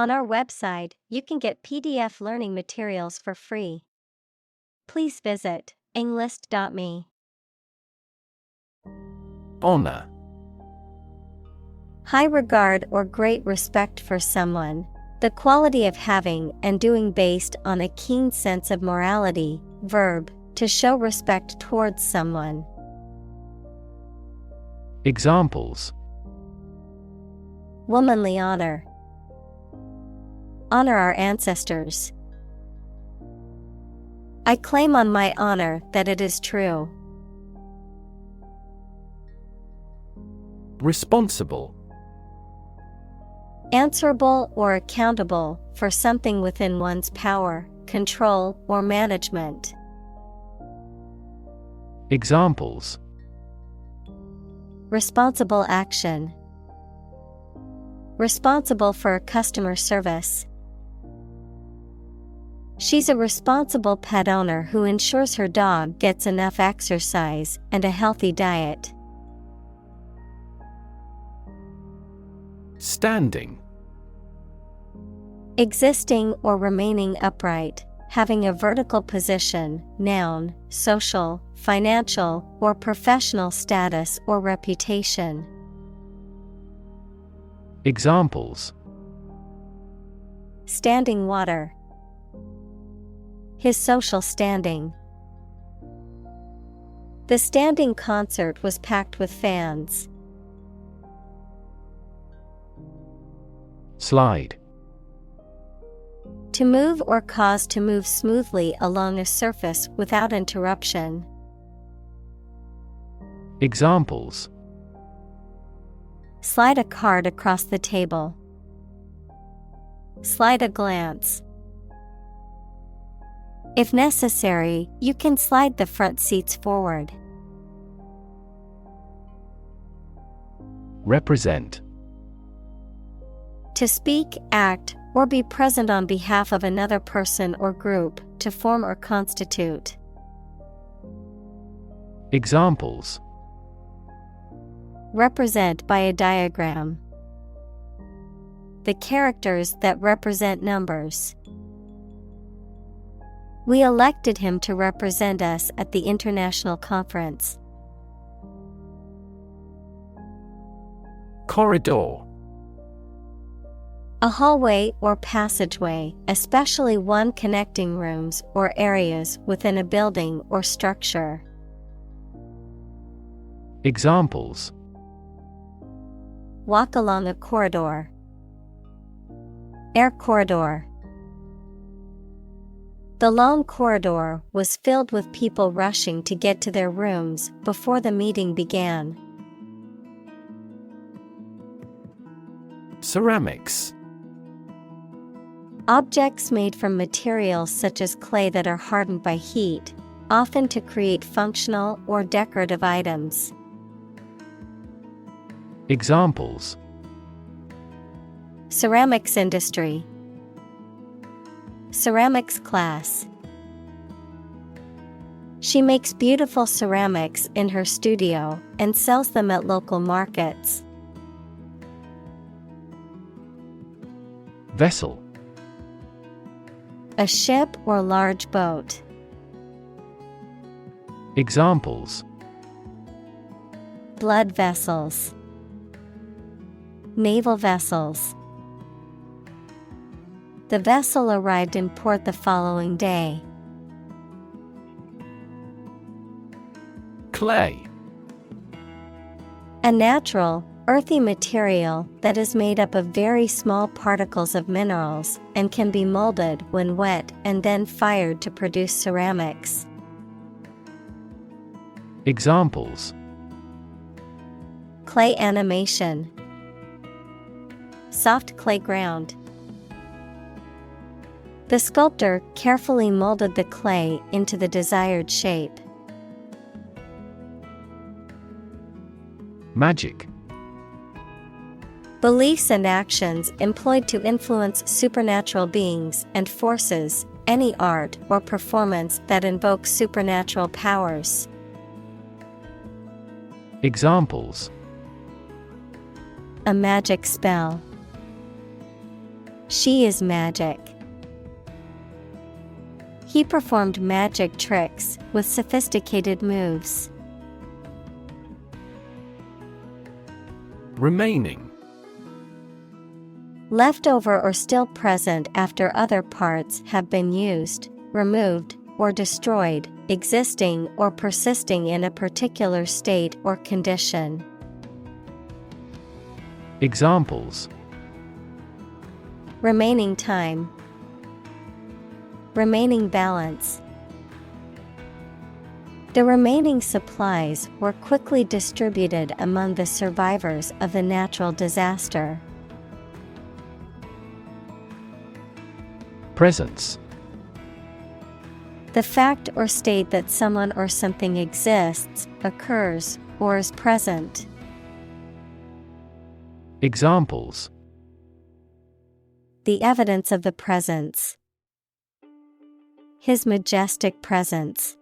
On our website, you can get PDF learning materials for free. Please visit englist.me. Honor. High regard or great respect for someone, the quality of having and doing based on a keen sense of morality. Verb, to show respect towards someone. Examples: Womanly honor. Honor our ancestors. I claim on my honor that it is true. Responsible. Answerable or accountable for something within one's power, control, or management. Examples: Responsible action. Responsible for customer service. She's a responsible pet owner who ensures her dog gets enough exercise and a healthy diet. Standing. Existing or remaining upright, having a vertical position, noun, social, financial, or professional status or reputation. Examples: Standing water. His social standing. The standing concert was packed with fans. Slide. To move or cause to move smoothly along a surface without interruption. Examples: Slide a card across the table. Slide a glance. If necessary, you can slide the front seats forward. Represent. To speak, act, or be present on behalf of another person or group, to form or constitute. Examples: Represent by a diagram. The characters that represent numbers. We elected him to represent us at the international conference. Corridor. A hallway or passageway, especially one connecting rooms or areas within a building or structure. Examples: Walk along a corridor. Air corridor. The long corridor was filled with people rushing to get to their rooms before the meeting began. Ceramics. Objects made from materials such as clay that are hardened by heat, often to create functional or decorative items. Examples: Ceramics industry. Ceramics class. She makes beautiful ceramics in her studio and sells them at local markets. Vessel. A ship or large boat. Examples: Blood vessels. Naval vessels. The vessel arrived in port the following day. Clay. A natural, earthy material that is made up of very small particles of minerals and can be molded when wet and then fired to produce ceramics. Examples: Clay animation. Soft clay ground. The sculptor carefully molded the clay into the desired shape. Magic. Beliefs and actions employed to influence supernatural beings and forces, any art or performance that invokes supernatural powers. Examples: A magic spell. She is magic. He performed magic tricks with sophisticated moves. Remaining. Left over or still present after other parts have been used, removed, or destroyed, existing or persisting in a particular state or condition. Examples: Remaining time. Remaining balance. The remaining supplies were quickly distributed among the survivors of the natural disaster. Presence. The fact or state that someone or something exists, occurs, or is present. Examples: The evidence of the presence. His majestic presence.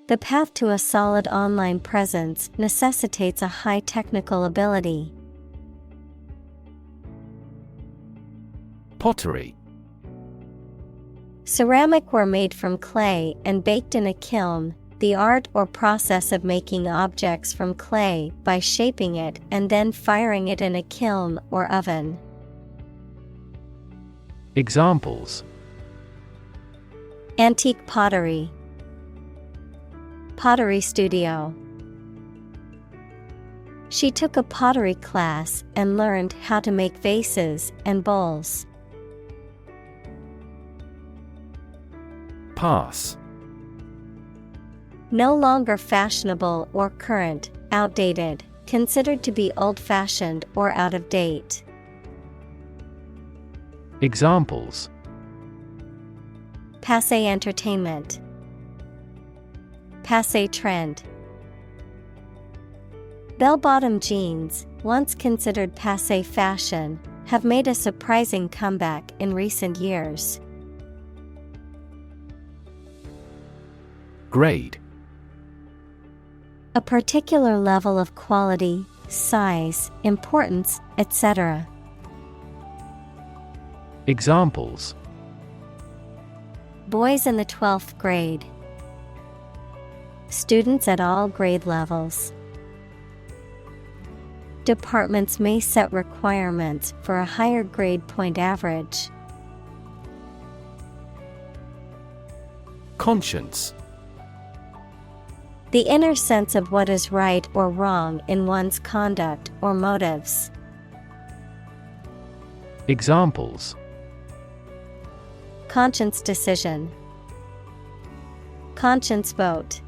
The path to a solid online presence necessitates a high technical ability. Pottery. Ceramic ware made from clay and baked in a kiln, the art or process of making objects from clay by shaping it and then firing it in a kiln or oven. Examples: Antique pottery. Pottery studio. She took a pottery class and learned how to make vases and bowls. Pass. No longer fashionable or current, outdated, considered to be old-fashioned or out of date. Examples: Passé entertainment. Passé trend. Bell-bottom jeans, once considered passé fashion, have made a surprising comeback in recent years. Grade. A particular level of quality, size, importance, etc. Examples: Boys in the 12th grade. Students at all grade levels. Departments may set requirements for a higher grade point average. Conscience. The inner sense of what is right or wrong in one's conduct or motives. Examples: Conscience decision. Conscience vote.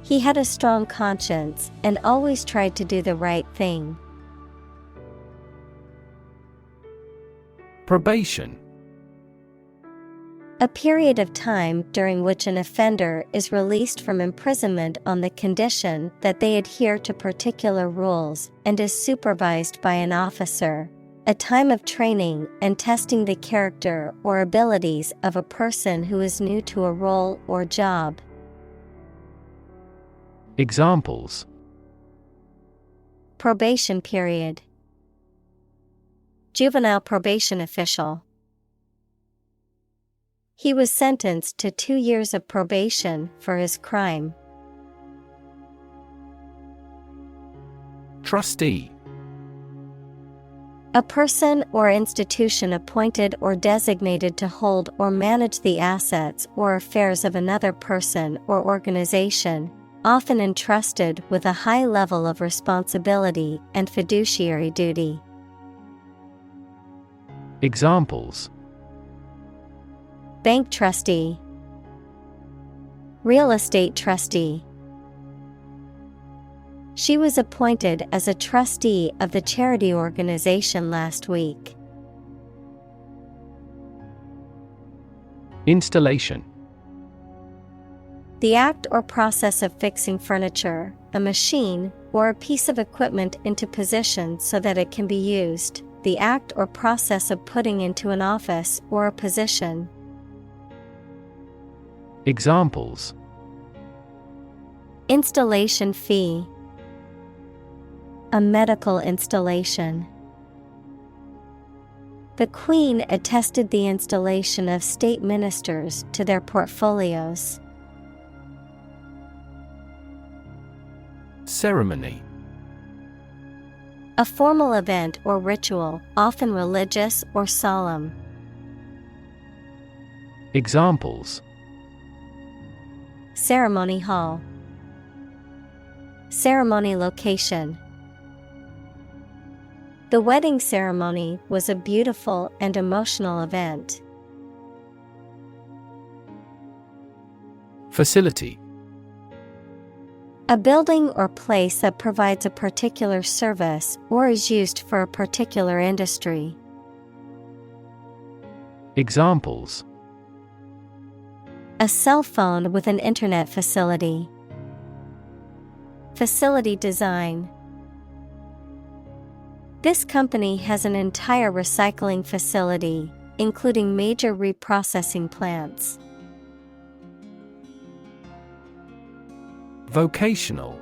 He had a strong conscience and always tried to do the right thing. Probation. A period of time during which an offender is released from imprisonment on the condition that they adhere to particular rules and is supervised by an officer. A time of training and testing the character or abilities of a person who is new to a role or job. Examples: Probation period. Juvenile probation official. He was sentenced to 2 years of probation for his crime. Trustee. A person or institution appointed or designated to hold or manage the assets or affairs of another person or organization, often entrusted with a high level of responsibility and fiduciary duty. Examples: Bank trustee. Real estate trustee. She was appointed as a trustee of the charity organization last week. Installation. The act or process of fixing furniture, a machine, or a piece of equipment into position so that it can be used. The act or process of putting into an office or a position. Examples: Installation fee. A medical installation. The Queen attested the installation of state ministers to their portfolios. Ceremony. A formal event or ritual, often religious or solemn. Examples: Ceremony hall. Ceremony location. The wedding ceremony was a beautiful and emotional event. Facility. A building or place that provides a particular service or is used for a particular industry. Examples: A cell phone with an internet facility. Facility design. This company has an entire recycling facility, including major reprocessing plants. Vocational.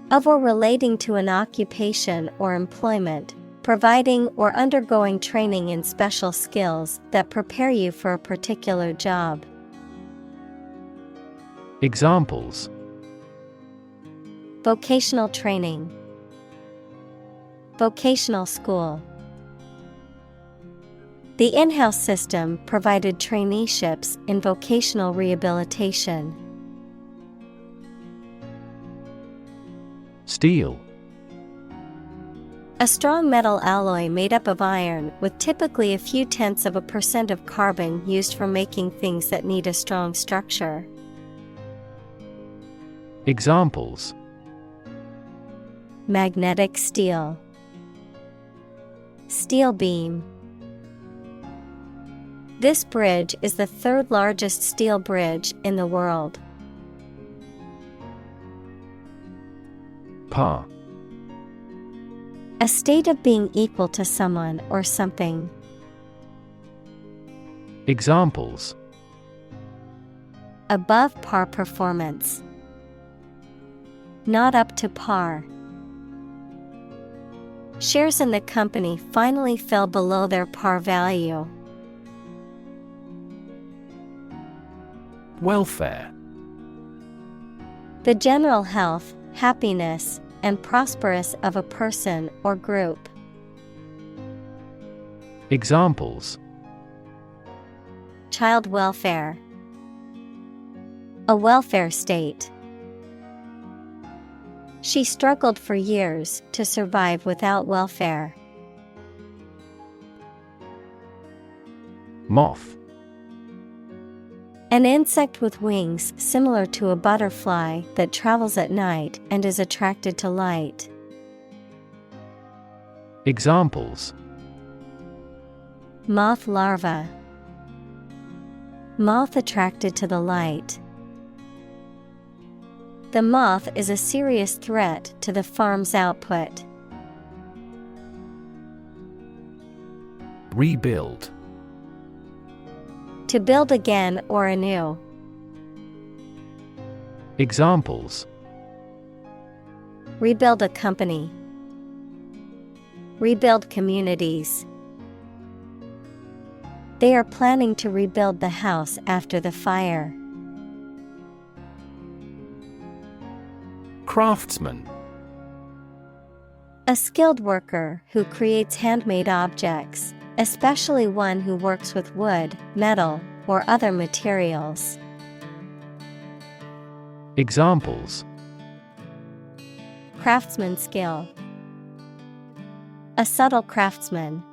Of or relating to an occupation or employment, providing or undergoing training in special skills that prepare you for a particular job. Examples: Vocational training. Vocational school. The in-house system provided traineeships in vocational rehabilitation. Steel. A strong metal alloy made up of iron with typically a few tenths of a % of carbon used for making things that need a strong structure. Examples: Magnetic steel. Steel beam. This bridge is the third largest steel bridge in the world. Par. A state of being equal to someone or something. Examples: Above par performance. Not up to par. Shares in the company finally fell below their par value. Welfare. The general health, happiness, and prosperous of a person or group. Examples: Child welfare. A welfare state. She struggled for years to survive without welfare. Moth. An insect with wings similar to a butterfly that travels at night and is attracted to light. Examples: Moth larva. Moth attracted to the light. The moth is a serious threat to the farm's output. Rebuild. To build again or anew. Examples: Rebuild a company. Rebuild communities. They are planning to rebuild the house after the fire. Craftsman. A skilled worker who creates handmade objects, especially one who works with wood, metal, or other materials. Examples: Craftsman skill. A subtle craftsman.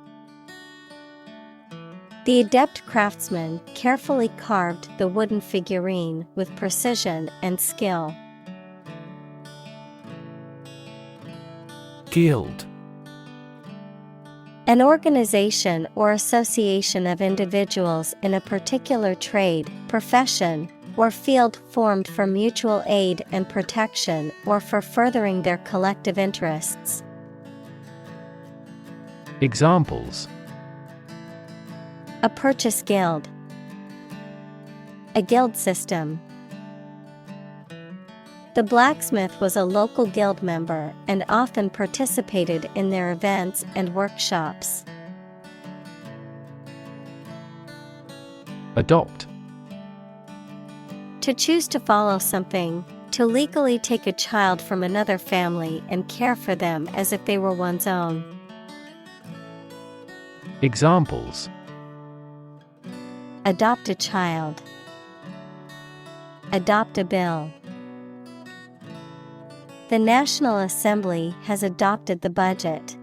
The adept craftsman carefully carved the wooden figurine with precision and skill. Guild. An organization or association of individuals in a particular trade, profession, or field formed for mutual aid and protection or for furthering their collective interests. Examples: A purchase guild. A guild system. The blacksmith was a local guild member and often participated in their events and workshops. Adopt. To choose to follow something, to legally take a child from another family and care for them as if they were one's own. Examples: Adopt a child. Adopt a bill. The National Assembly has adopted the budget.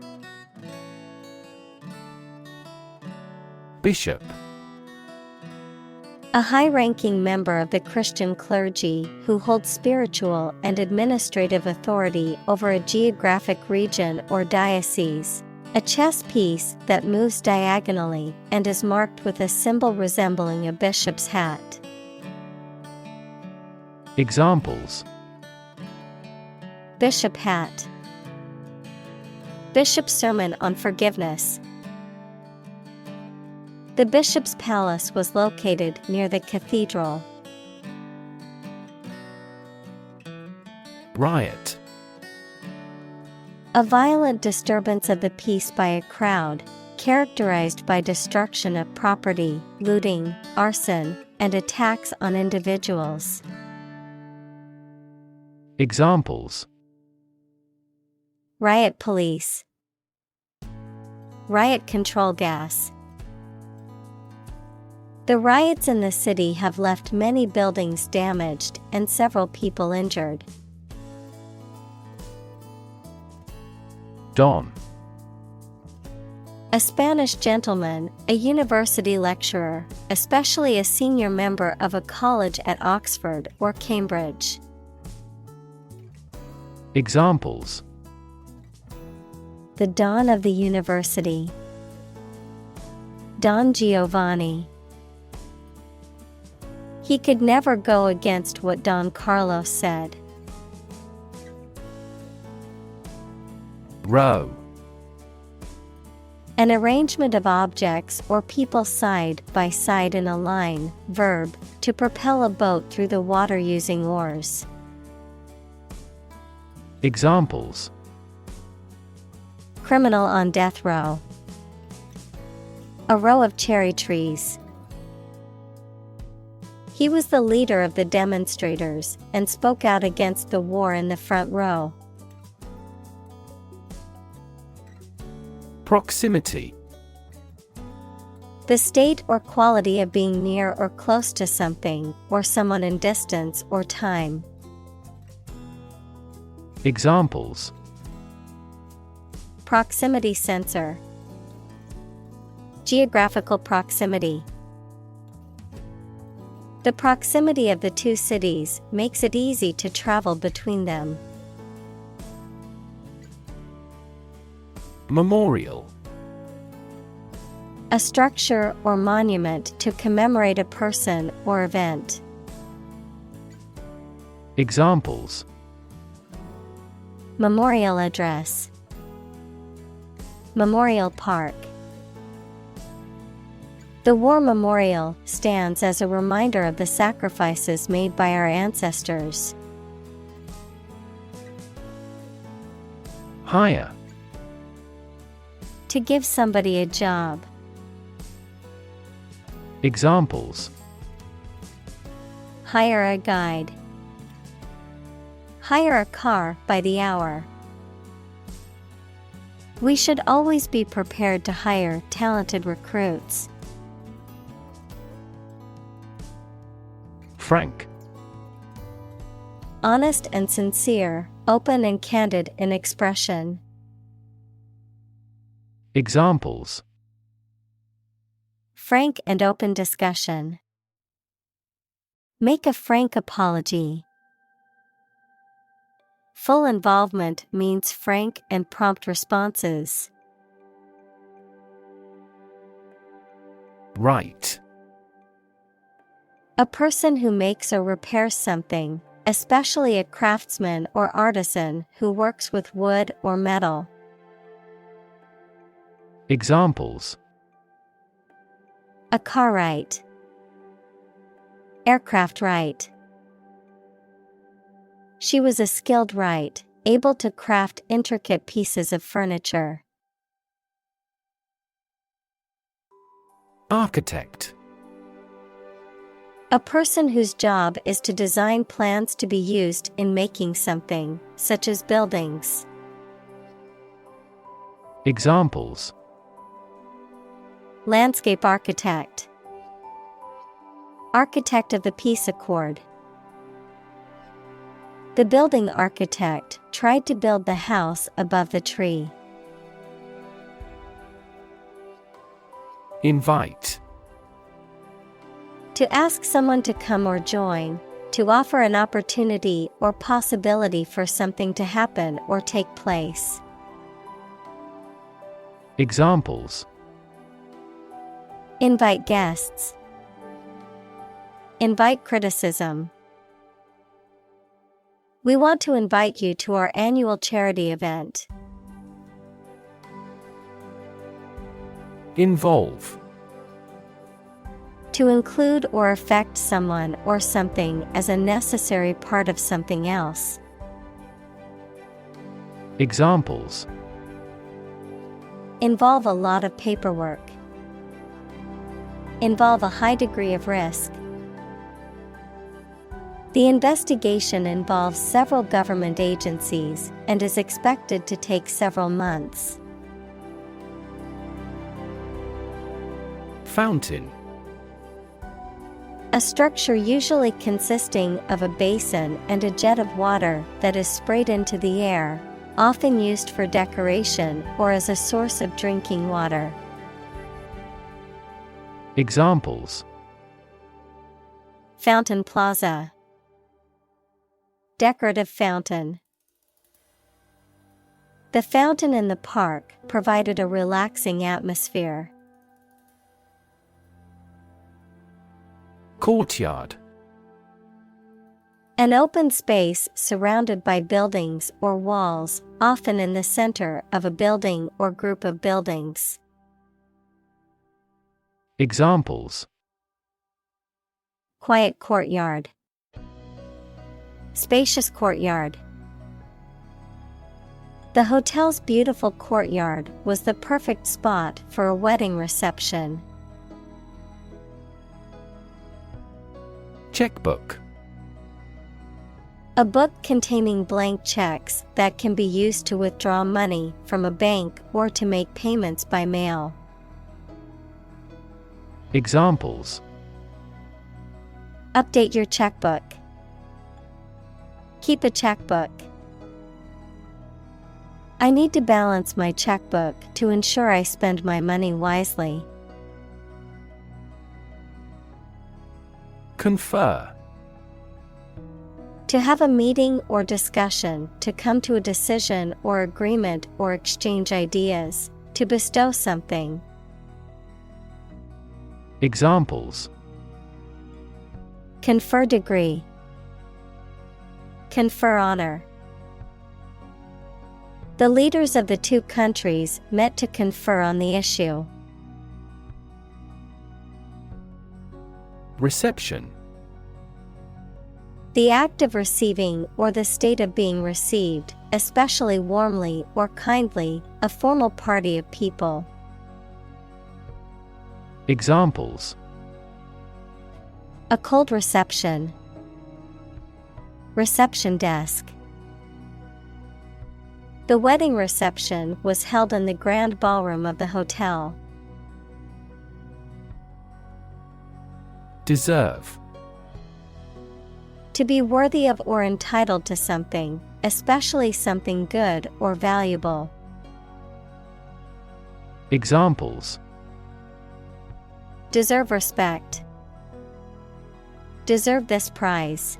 Bishop. A high-ranking member of the Christian clergy who holds spiritual and administrative authority over a geographic region or diocese. A chess piece that moves diagonally and is marked with a symbol resembling a bishop's hat. Examples: Bishop hat. Bishop's sermon on forgiveness. The bishop's palace was located near the cathedral. Riot. A violent disturbance of the peace by a crowd, characterized by destruction of property, looting, arson, and attacks on individuals. Examples: Riot police. Riot control gas. The riots in the city have left many buildings damaged and several people injured. Don. A Spanish gentleman, a university lecturer, especially a senior member of a college at Oxford or Cambridge. Examples: The Don of the University. Don Giovanni. He could never go against what Don Carlos said. Row. An arrangement of objects or people side by side in a line. Verb, to propel a boat through the water using oars. Examples: Criminal on death row. A row of cherry trees. He was the leader of the demonstrators and spoke out against the war in the front row. Proximity. The state or quality of being near or close to something or someone in distance or time. Examples: Proximity sensor. Geographical proximity. The proximity of the two cities makes it easy to travel between them. Memorial. A structure or monument to commemorate a person or event. Examples: Memorial address. Memorial park. The war memorial stands as a reminder of the sacrifices made by our ancestors. Hire. To give somebody a job. Examples: Hire a guide. Hire a car by the hour. We should always be prepared to hire talented recruits. Frank. Honest and sincere, open and candid in expression. Examples: Frank and open discussion. Make a frank apology. Full involvement means frank and prompt responses. Right. A person who makes or repairs something, especially a craftsman or artisan who works with wood or metal. Examples: A car right. Aircraft right. She was a skilled right, able to craft intricate pieces of furniture. Architect. A person whose job is to design plans to be used in making something, such as buildings. Examples: Landscape architect. Architect of the peace accord. The building architect tried to build the house above the tree. Invite. To ask someone to come or join, to offer an opportunity or possibility for something to happen or take place. Examples: Invite guests. Invite criticism. We want to invite you to our annual charity event. Involve. To include or affect someone or something as a necessary part of something else. Examples: Involve a lot of paperwork. Involve a high degree of risk. The investigation involves several government agencies and is expected to take several months. Fountain. A structure usually consisting of a basin and a jet of water that is sprayed into the air, often used for decoration or as a source of drinking water. Examples: Fountain plaza. Decorative fountain. The fountain in the park provided a relaxing atmosphere. Courtyard. An open space surrounded by buildings or walls, often in the center of a building or group of buildings. Examples: Quiet courtyard. Spacious courtyard. The hotel's beautiful courtyard was the perfect spot for a wedding reception. Checkbook. A book containing blank checks that can be used to withdraw money from a bank or to make payments by mail. Examples: Update your checkbook. Keep a checkbook. I need to balance my checkbook to ensure I spend my money wisely. Confer. To have a meeting or discussion, to come to a decision or agreement or exchange ideas, to bestow something. Examples: Confer degree. Confer honor. The leaders of the two countries met to confer on the issue. Reception. The act of receiving or the state of being received, especially warmly or kindly, a formal party of people. Examples: A cold reception. Reception desk. The wedding reception was held in the grand ballroom of the hotel. Deserve. To be worthy of or entitled to something, especially something good or valuable. Examples: Deserve respect. Deserve this prize.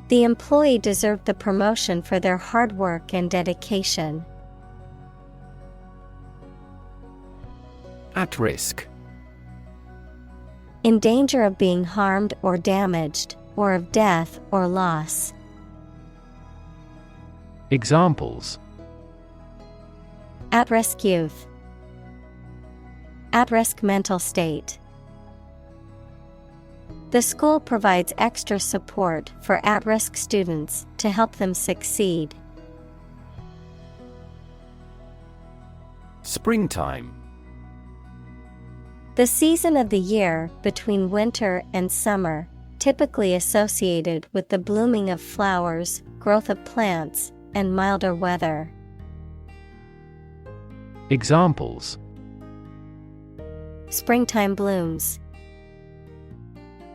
The employee deserved the promotion for their hard work and dedication. At risk. In danger of being harmed or damaged, or of death or loss. Examples: At-risk youth. At-risk mental state. The school provides extra support for at-risk students to help them succeed. Springtime. The season of the year between winter and summer, typically associated with the blooming of flowers, growth of plants, and milder weather. Examples: Springtime blooms.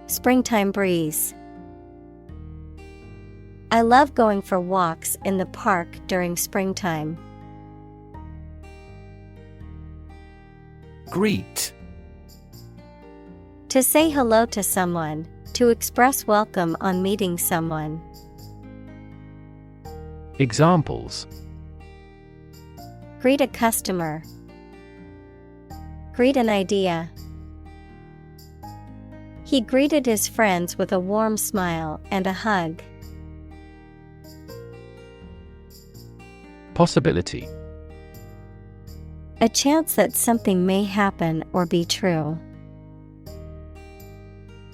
Springtime breeze. I love going for walks in the park during springtime. Greet. To say hello to someone, to express welcome on meeting someone. Examples: Greet a customer. Greet an idea. He greeted his friends with a warm smile and a hug. Possibility. A chance that something may happen or be true.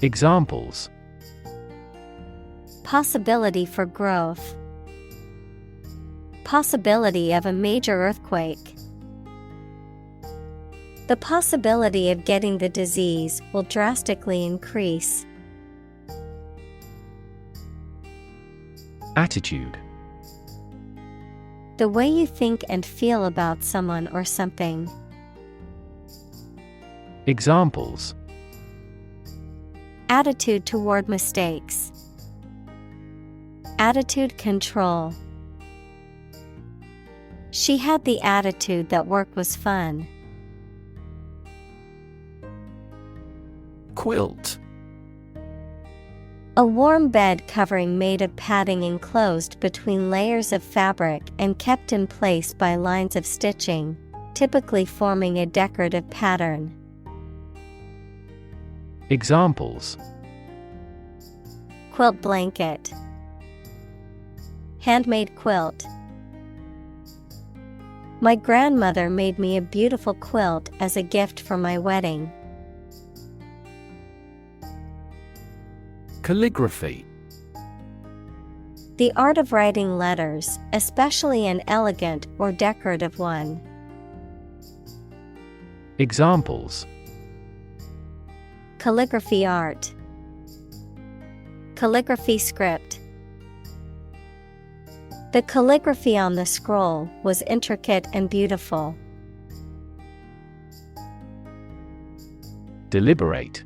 Examples: Possibility for growth. Possibility of a major earthquake. The possibility of getting the disease will drastically increase. Attitude. The way you think and feel about someone or something. Examples: Attitude toward mistakes. Attitude control. She had the attitude that work was fun. Quilt. A warm bed covering made of padding enclosed between layers of fabric and kept in place by lines of stitching, typically forming a decorative pattern. Examples: Quilt blanket. Handmade quilt. My grandmother made me a beautiful quilt as a gift for my wedding. Calligraphy. The art of writing letters, especially an elegant or decorative one. Examples: Calligraphy art. Calligraphy script. The calligraphy on the scroll was intricate and beautiful. Deliberate.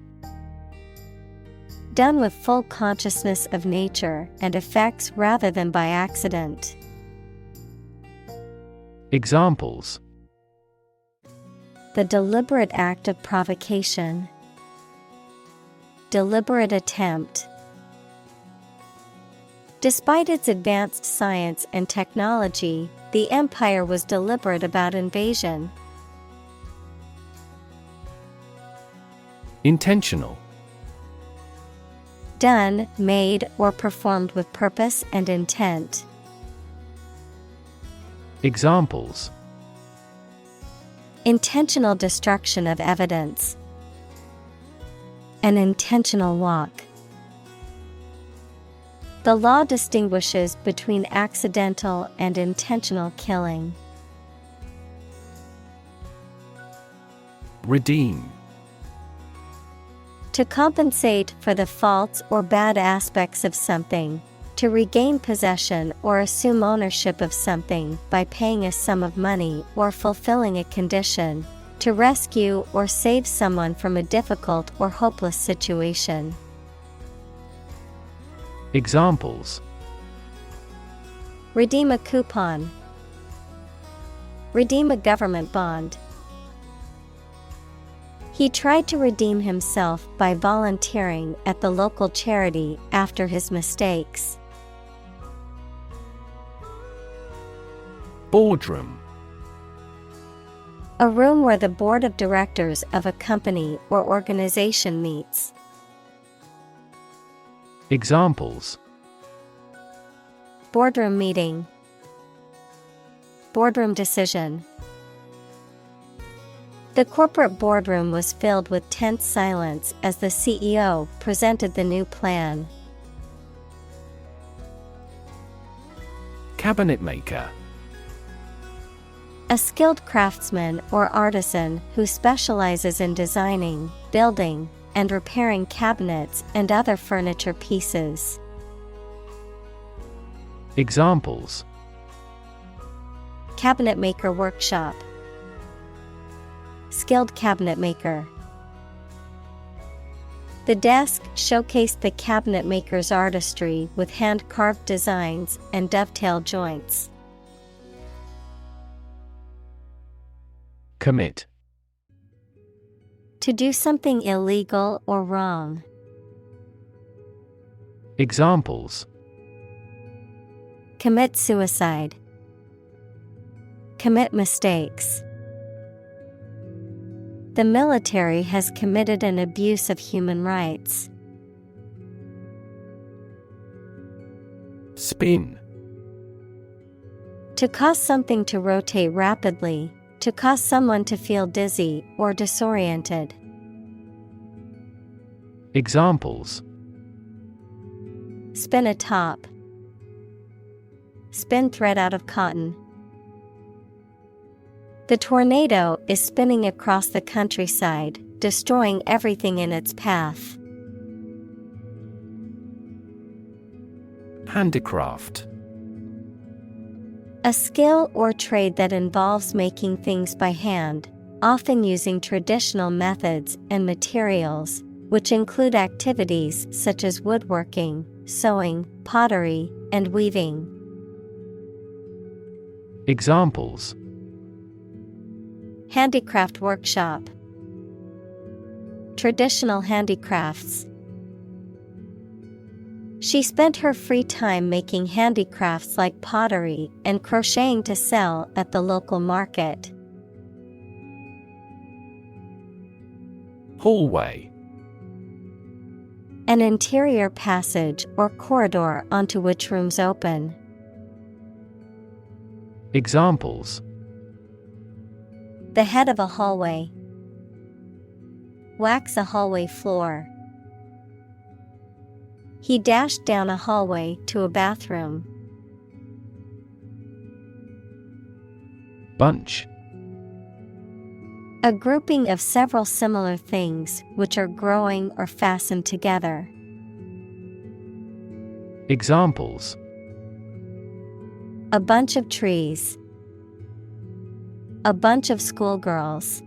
Done with full consciousness of nature and effects rather than by accident. Examples: The deliberate act of provocation. Deliberate attempt. Despite its advanced science and technology, the empire was deliberate about invasion. Intentional. Done, made, or performed with purpose and intent. Examples: Intentional destruction of evidence. An intentional walk. The law distinguishes between accidental and intentional killing. Redeem. To compensate for the faults or bad aspects of something, to regain possession or assume ownership of something by paying a sum of money or fulfilling a condition, to rescue or save someone from a difficult or hopeless situation. Examples: Redeem a coupon. Redeem a government bond. He tried to redeem himself by volunteering at the local charity after his mistakes. Boardroom. A room where the board of directors of a company or organization meets. Examples: Boardroom meeting. Boardroom decision. The corporate boardroom was filled with tense silence as the CEO presented the new plan. Cabinet maker. A skilled craftsman or artisan who specializes in designing, building, and repairing cabinets and other furniture pieces. Examples: Cabinet maker workshop. Skilled cabinet maker. The desk showcased the cabinet maker's artistry with hand-carved designs and dovetail joints. Commit. To do something illegal or wrong. Examples: Commit suicide. Commit mistakes. The military has committed an abuse of human rights. Spin. To cause something to rotate rapidly, to cause someone to feel dizzy or disoriented. Examples: Spin a top. Spin thread out of cotton. The tornado is spinning across the countryside, destroying everything in its path. Handicraft. A skill or trade that involves making things by hand, often using traditional methods and materials, which include activities such as woodworking, sewing, pottery, and weaving. Examples: Handicraft workshop. Traditional handicrafts. She spent her free time making handicrafts like pottery and crocheting to sell at the local market. Hallway. An interior passage or corridor onto which rooms open. Examples: The head of a hallway. Wax a hallway floor. He dashed down a hallway to a bathroom. Bunch. A grouping of several similar things which are growing or fastened together. Examples: A bunch of trees. A bunch of schoolgirls.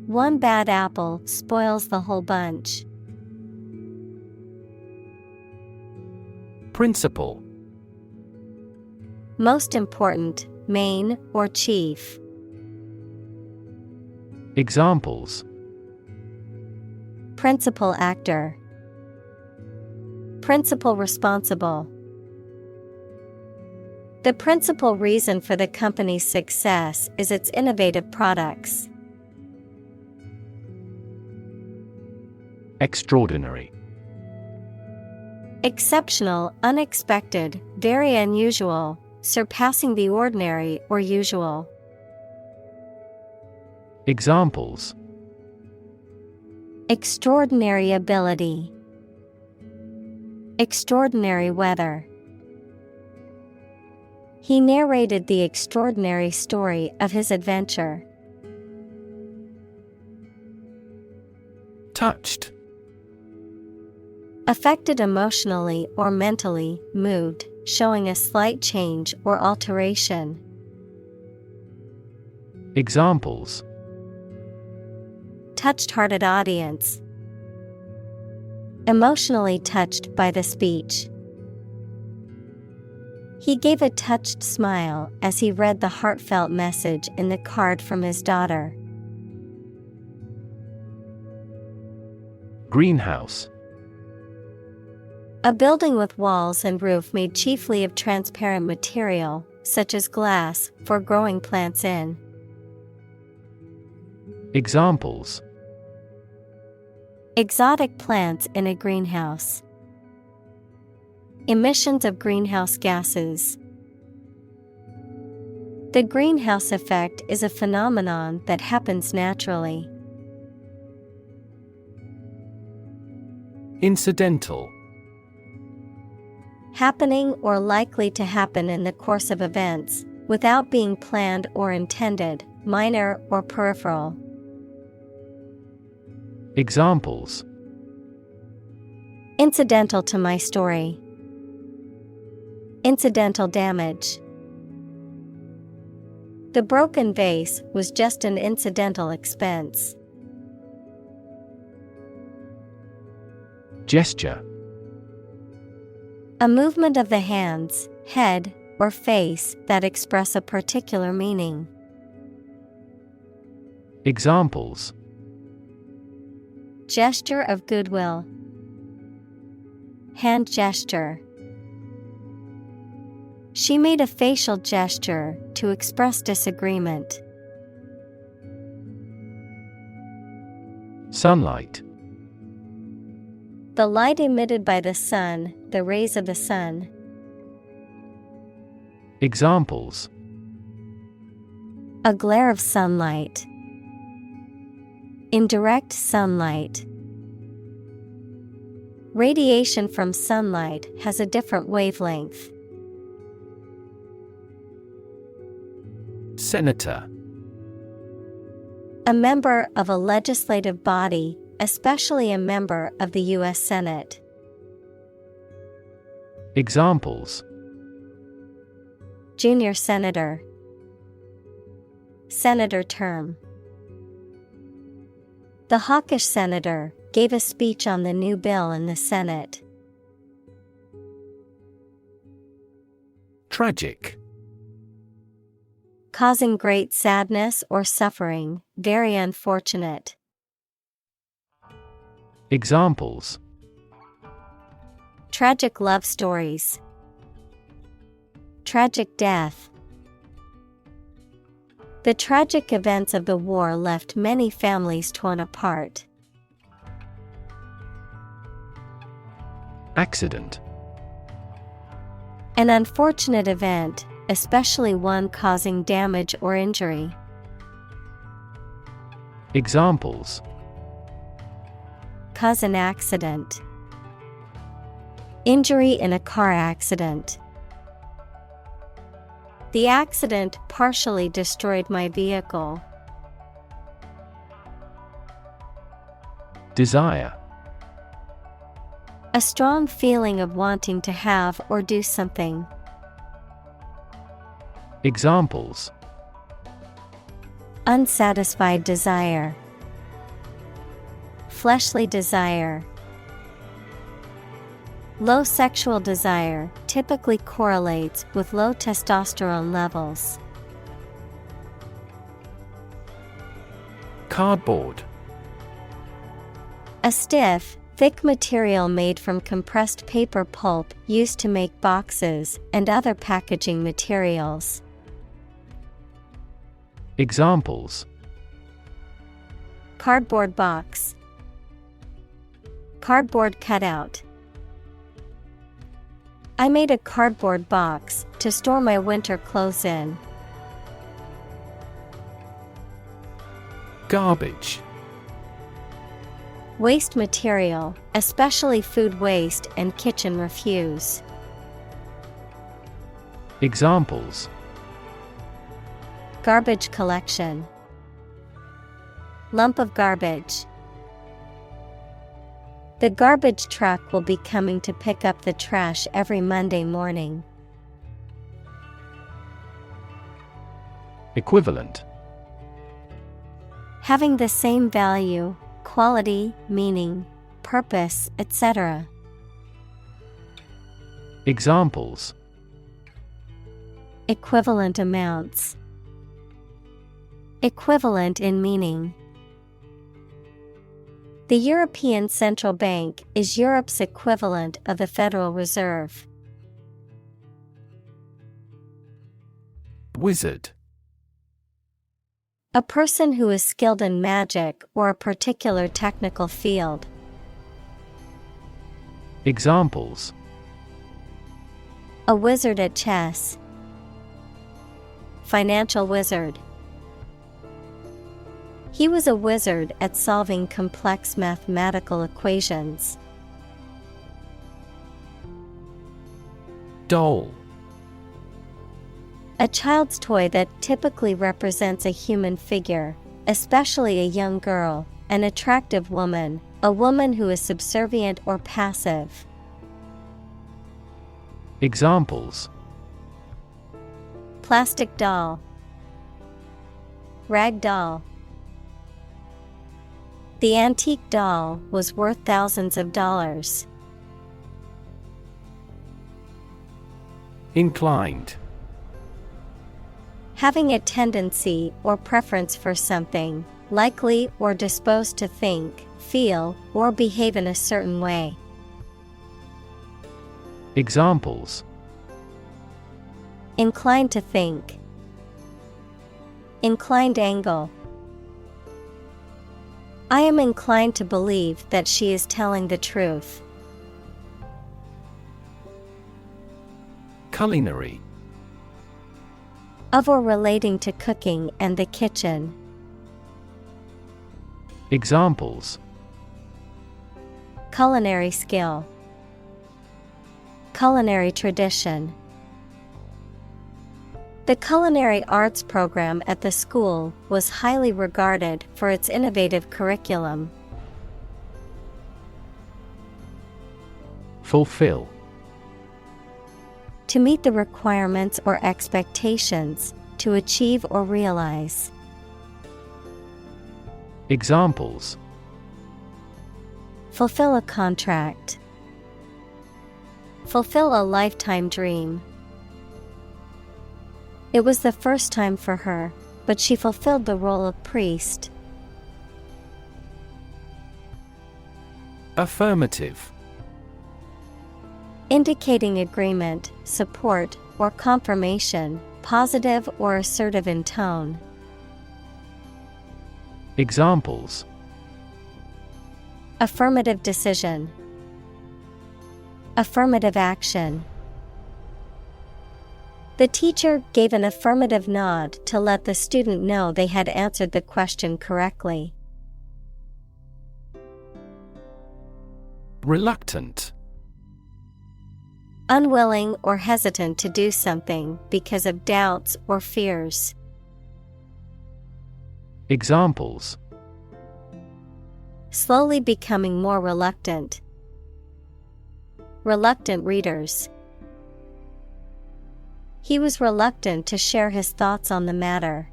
One bad apple spoils the whole bunch. Principal. Most important, main, or chief. Examples: Principal actor. Principal responsible. The principal reason for the company's success is its innovative products. Extraordinary. Exceptional, unexpected, very unusual, surpassing the ordinary or usual. Examples: Extraordinary ability. Extraordinary weather. He narrated the extraordinary story of his adventure. Touched. Affected emotionally or mentally, moved, showing a slight change or alteration. Examples: Touched-hearted audience. Emotionally touched by the speech. He gave a touched smile as he read the heartfelt message in the card from his daughter. Greenhouse. A building with walls and roof made chiefly of transparent material, such as glass, for growing plants in. Examples: Exotic plants in a greenhouse. Emissions of greenhouse gases. The greenhouse effect is a phenomenon that happens naturally. Incidental. Happening or likely to happen in the course of events, without being planned or intended, minor or peripheral. Examples: Incidental to my story. Incidental damage. The broken vase was just an incidental expense. Gesture. A movement of the hands, head, or face that express a particular meaning. Examples: Gesture of goodwill. Hand gesture. She made a facial gesture to express disagreement. Sunlight. The light emitted by the sun, the rays of the sun. Examples: A glare of sunlight. Indirect sunlight. Radiation from sunlight has a different wavelength. Senator. A member of a legislative body, especially a member of the U.S. Senate. Examples: Junior senator. Senator term. The hawkish senator gave a speech on the new bill in the Senate. Tragic. Causing great sadness or suffering, very unfortunate. Examples: Tragic love stories. Tragic death. The tragic events of the war left many families torn apart. Accident. An unfortunate event, especially one causing damage or injury. Examples: Cause an accident. Injury in a car accident. The accident partially destroyed my vehicle. Desire. A strong feeling of wanting to have or do something. Examples: Unsatisfied desire. Fleshly desire. Low sexual desire typically correlates with low testosterone levels. Cardboard. A stiff, thick material made from compressed paper pulp used to make boxes and other packaging materials. Examples: Cardboard box. Cardboard cutout. I made a cardboard box to store my winter clothes in. Garbage. Waste material, especially food waste and kitchen refuse. Examples: Garbage collection. Lump of garbage. The garbage truck will be coming to pick up the trash every Monday morning. Equivalent. Having the same value, quality, meaning, purpose, etc. Examples: Equivalent amounts. Equivalent in meaning. The European Central Bank is Europe's equivalent of the Federal Reserve. Wizard. A person who is skilled in magic or a particular technical field. Examples: A wizard at chess. Financial wizard. He was a wizard at solving complex mathematical equations. Dole. A child's toy that typically represents a human figure, especially a young girl, an attractive woman, a woman who is subservient or passive. Examples: Plastic doll, rag doll. The antique doll was worth thousands of dollars. Inclined. Having a tendency or preference for something, likely or disposed to think, feel, or behave in a certain way. Examples: Inclined to think. Inclined angle. I am inclined to believe that she is telling the truth. Culinary. Of or relating to cooking and the kitchen. Examples: Culinary skill. Culinary tradition. The culinary arts program at the school was highly regarded for its innovative curriculum. Fulfill. To meet the requirements or expectations, to achieve or realize. Examples: Fulfill a contract. Fulfill a lifetime dream. It was the first time for her, but she fulfilled the role of priest. Affirmative. Indicating agreement, support, or confirmation, positive or assertive in tone. Examples: Affirmative decision. Affirmative action. The teacher gave an affirmative nod to let the student know they had answered the question correctly. Reluctant. Unwilling or hesitant to do something because of doubts or fears. Examples: Slowly becoming more reluctant. Reluctant readers. He was reluctant to share his thoughts on the matter.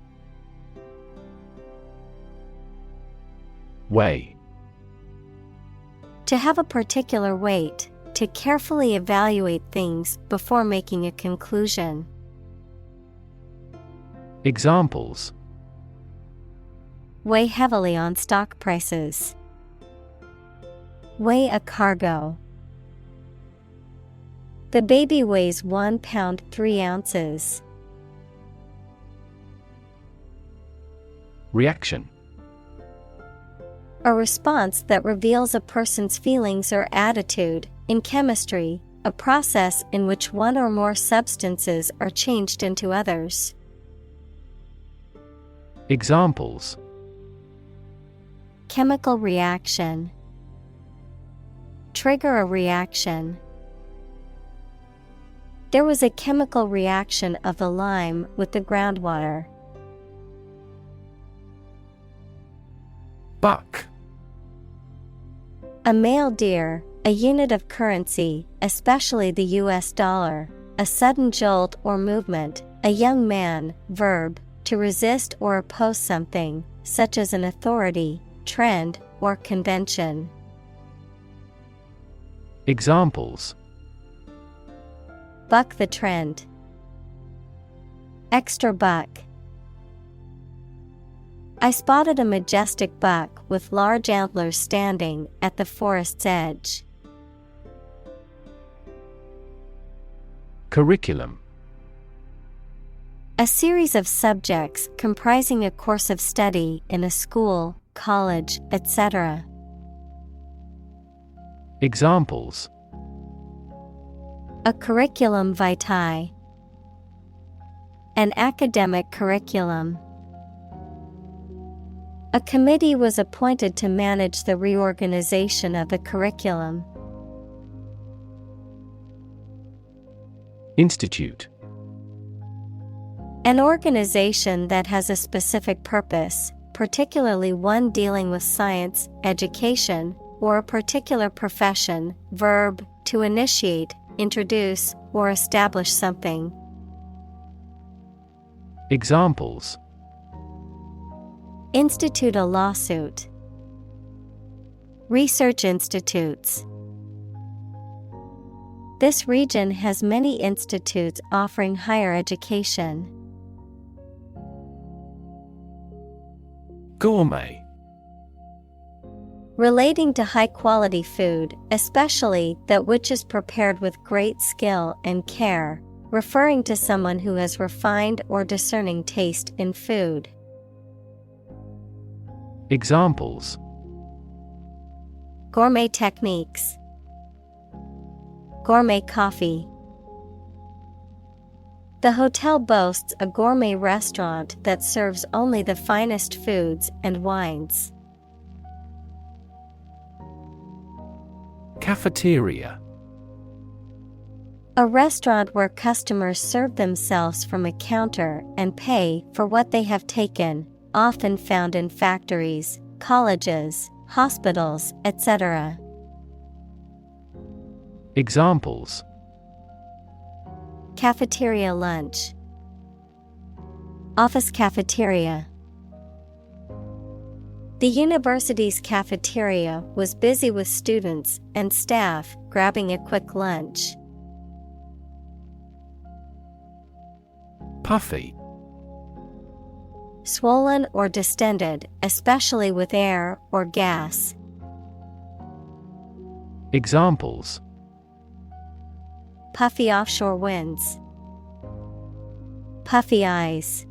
Weigh. To have a particular weight, to carefully evaluate things before making a conclusion. Examples: Weigh heavily on stock prices. Weigh a cargo. The baby weighs 1 pound 3 ounces. Reaction. A response that reveals a person's feelings or attitude. In chemistry, a process in which one or more substances are changed into others. Examples: Chemical reaction. Trigger a reaction. There was a chemical reaction of the lime with the groundwater. Buck. A male deer, a unit of currency, especially the US dollar, a sudden jolt or movement, a young man, verb, to resist or oppose something, such as an authority, trend, or convention. Examples: Buck the trend. Extra buck. I spotted a majestic buck with large antlers standing at the forest's edge. Curriculum. A series of subjects comprising a course of study in a school, college, etc. Examples: A curriculum vitae. An academic curriculum. A committee was appointed to manage the reorganization of the curriculum. Institute. An organization that has a specific purpose, particularly one dealing with science, education, or a particular profession. Verb, to initiate, introduce, or establish something. Examples: Institute a lawsuit. Research institutes. This region has many institutes offering higher education. Gourmet. Relating to high-quality food, especially that which is prepared with great skill and care, referring to someone who has refined or discerning taste in food. Examples: Gourmet techniques. Gourmet coffee. The hotel boasts a gourmet restaurant that serves only the finest foods and wines. Cafeteria. A restaurant where customers serve themselves from a counter and pay for what they have taken, often found in factories, colleges, hospitals, etc. Examples: Cafeteria lunch. Office cafeteria. The university's cafeteria was busy with students and staff grabbing a quick lunch. Puffy. Swollen or distended, especially with air or gas. Examples: Puffy offshore winds. Puffy eyes.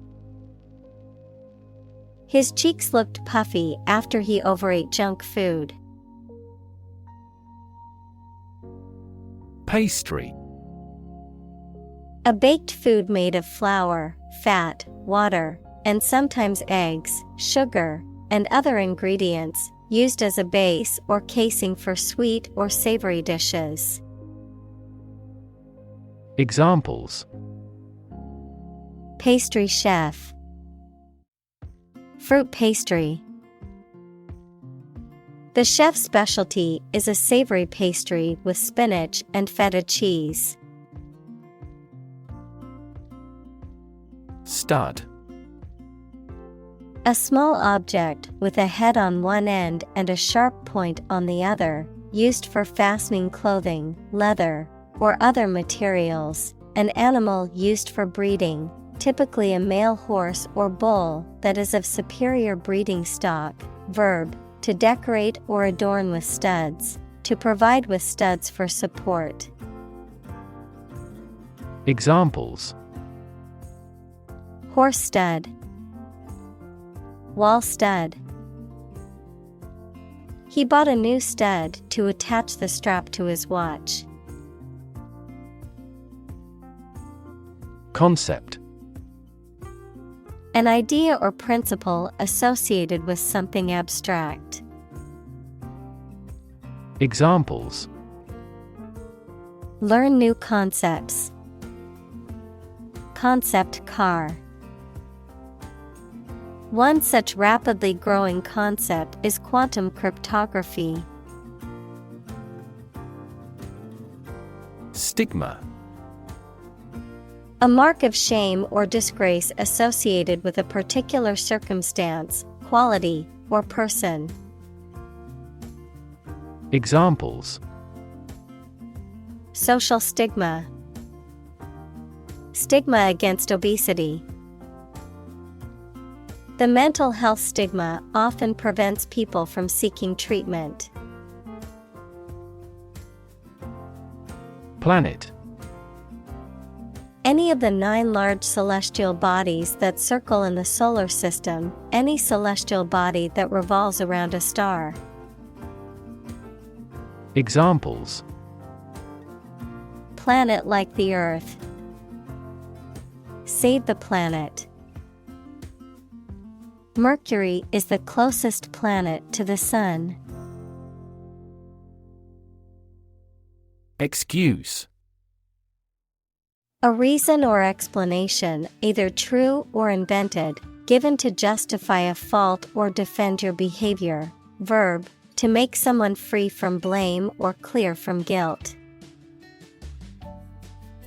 His cheeks looked puffy after he overate junk food. Pastry. A baked food made of flour, fat, water, and sometimes eggs, sugar, and other ingredients, used as a base or casing for sweet or savory dishes. Examples: Pastry chef. Fruit pastry. The chef's specialty is a savory pastry with spinach and feta cheese. Stud. A small object with a head on one end and a sharp point on the other, used for fastening clothing, leather, or other materials. An animal used for breeding, typically a male horse or bull that is of superior breeding stock. Verb, to decorate or adorn with studs, to provide with studs for support. Examples: Horse stud. Wall stud. He bought a new stud to attach the strap to his watch. Concept. An idea or principle associated with something abstract. Examples: Learn new concepts. Concept car. One such rapidly growing concept is quantum cryptography. Stigma. A mark of shame or disgrace associated with a particular circumstance, quality, or person. Examples: Social stigma. Stigma against obesity. The mental health stigma often prevents people from seeking treatment. Planet. Any of the 9 large celestial bodies that circle in the solar system, any celestial body that revolves around a star. Examples: Planet like the Earth. Save the planet. Mercury is the closest planet to the Sun. Excuse. A reason or explanation, either true or invented, given to justify a fault or defend your behavior. Verb, to make someone free from blame or clear from guilt.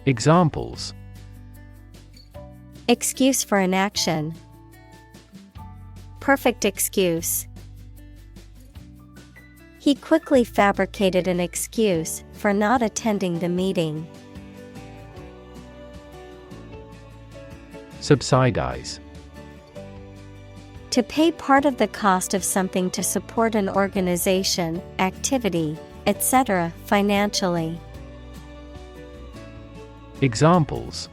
Examples: excuse for inaction. Perfect excuse. He quickly fabricated an excuse for not attending the meeting. Subsidize. To pay part of the cost of something to support an organization, activity, etc. financially. Examples: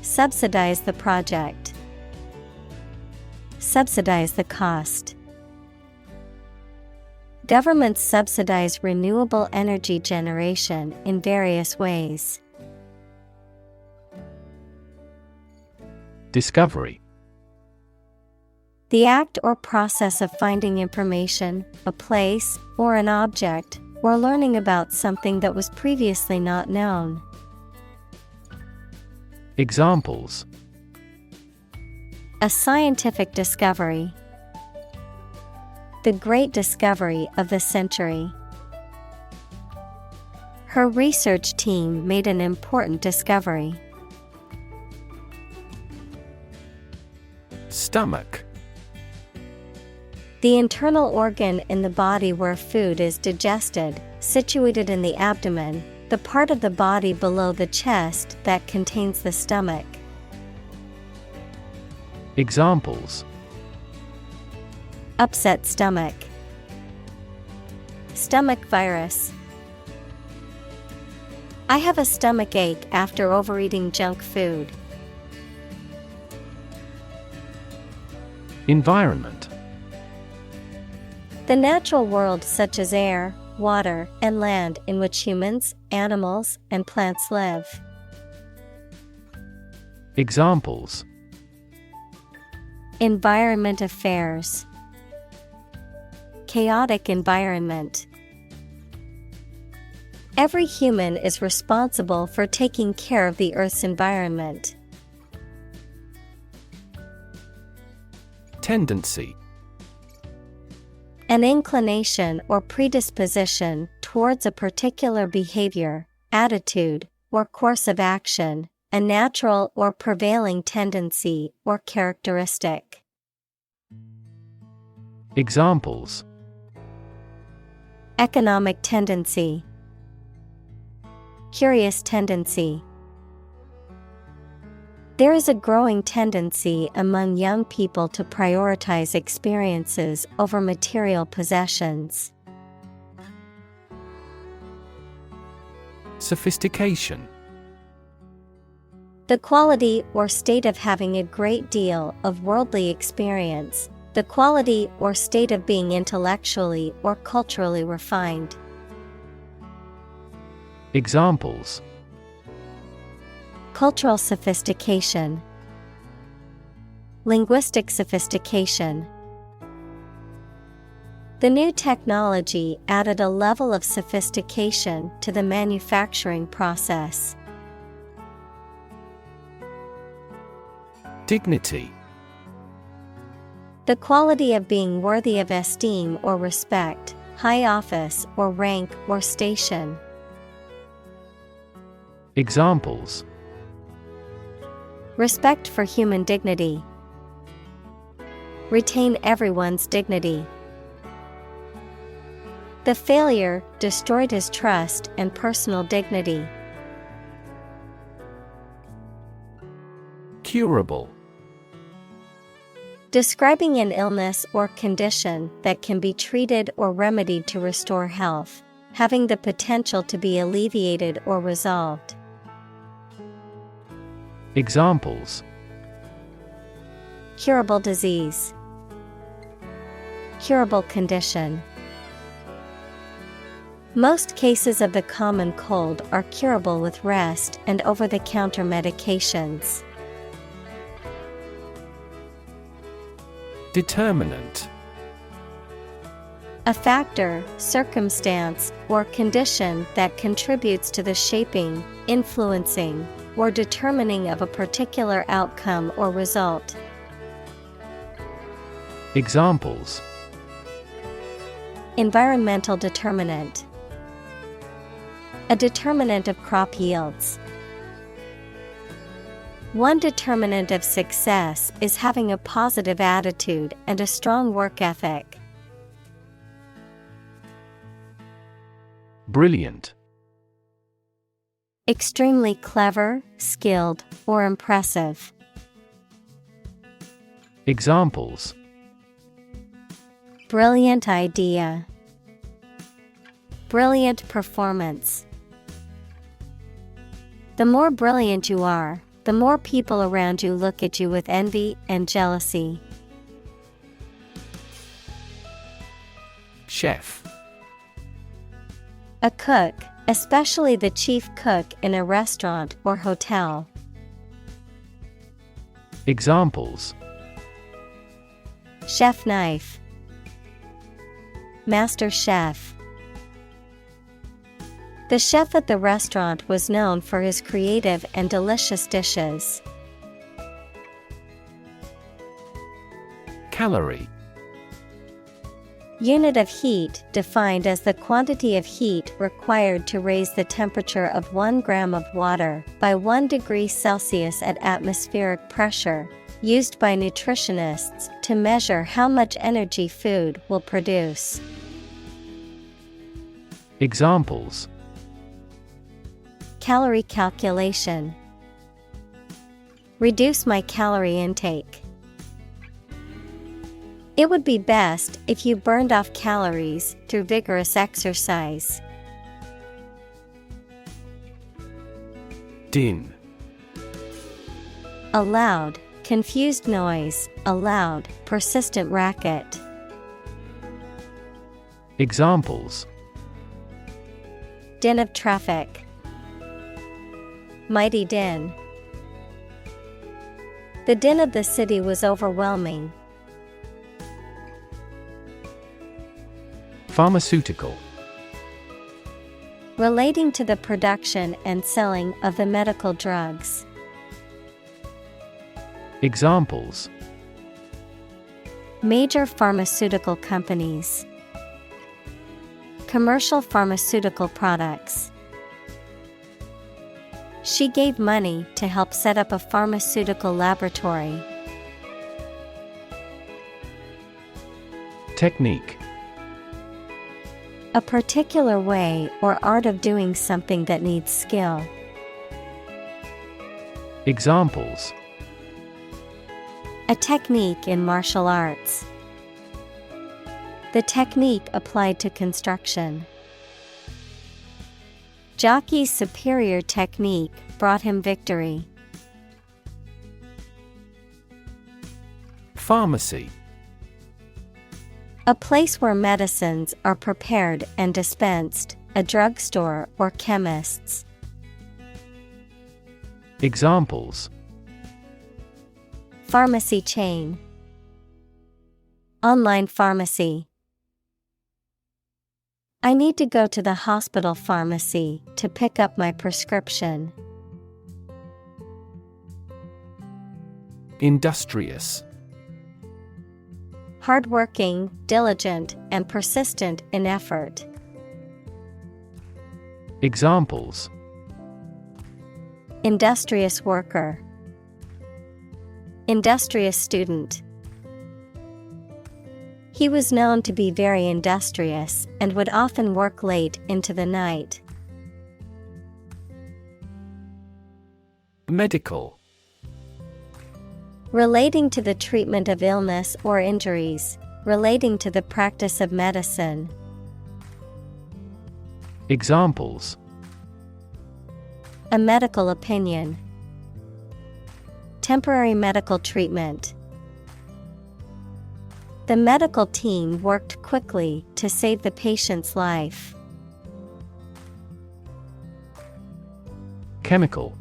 subsidize the project. Subsidize the cost. Governments subsidize renewable energy generation in various ways. Discovery. The act or process of finding information, a place, or an object, or learning about something that was previously not known. Examples: a scientific discovery. The great discovery of the century. Her research team made an important discovery. Stomach. The internal organ in the body where food is digested, situated in the abdomen, the part of the body below the chest that contains the stomach. Examples: upset stomach. Stomach virus. I have a stomach ache after overeating junk food. Environment. The natural world such as air, water, and land in which humans, animals, and plants live. Examples: environment affairs. Chaotic environment. Every human is responsible for taking care of the Earth's environment. Tendency. An inclination or predisposition towards a particular behavior, attitude, or course of action, a natural or prevailing tendency or characteristic. Examples: economic tendency. Curious tendency. There is a growing tendency among young people to prioritize experiences over material possessions. Sophistication. The quality or state of having a great deal of worldly experience, the quality or state of being intellectually or culturally refined. Examples: cultural sophistication. Linguistic sophistication. The new technology added a level of sophistication to the manufacturing process. Dignity. The quality of being worthy of esteem or respect, high office or rank or station. Examples: respect for human dignity. Retain everyone's dignity. The failure destroyed his trust and personal dignity. Curable. Describing an illness or condition that can be treated or remedied to restore health, having the potential to be alleviated or resolved. Examples: curable disease. Curable condition. Most cases of the common cold are curable with rest and over-the-counter medications. Determinant. A factor, circumstance, or condition that contributes to the shaping, influencing, or determining of a particular outcome or result. Examples: Environmental determinant. A determinant of crop yields. One determinant of success is having a positive attitude and a strong work ethic. Brilliant. Extremely clever, skilled, or impressive. Examples: Brilliant idea. Brilliant performance. The more brilliant you are, the more people around you look at you with envy and jealousy. Chef. A cook, especially the chief cook in a restaurant or hotel. Examples: Chef knife. Master chef. The chef at the restaurant was known for his creative and delicious dishes. Calorie. Unit of heat defined as the quantity of heat required to raise the temperature of 1 gram of water by 1 degree Celsius at atmospheric pressure, used by nutritionists to measure how much energy food will produce. Examples: Calorie calculation. Reduce my calorie intake. It would be best if you burned off calories through vigorous exercise. Din. A loud, confused noise, a loud, persistent racket. Examples: Din of traffic. Mighty din. The din of the city was overwhelming. Pharmaceutical. Relating to the production and selling of the medical drugs. Examples: Major pharmaceutical companies. Commercial pharmaceutical products. She gave money to help set up a pharmaceutical laboratory. Technique. A particular way or art of doing something that needs skill. Examples: A technique in martial arts. The technique applied to construction. Jockey's superior technique brought him victory. Pharmacy. A place where medicines are prepared and dispensed, a drugstore or chemist's. Examples: Pharmacy chain. Online pharmacy. I need to go to the hospital pharmacy to pick up my prescription. Industrious. Hardworking, diligent, and persistent in effort. Examples: Industrious worker. Industrious student. He was known to be very industrious and would often work late into the night. Medical. Relating to the treatment of illness or injuries, relating to the practice of medicine. Examples: A medical opinion. Temporary medical treatment. The medical team worked quickly to save the patient's life. Chemical.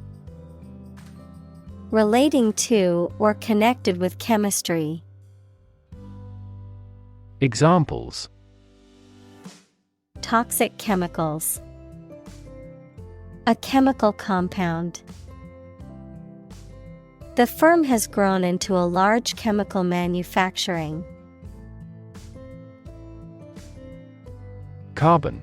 Relating to or connected with chemistry. Examples: toxic chemicals. A chemical compound. The firm has grown into a large chemical manufacturing. Carbon.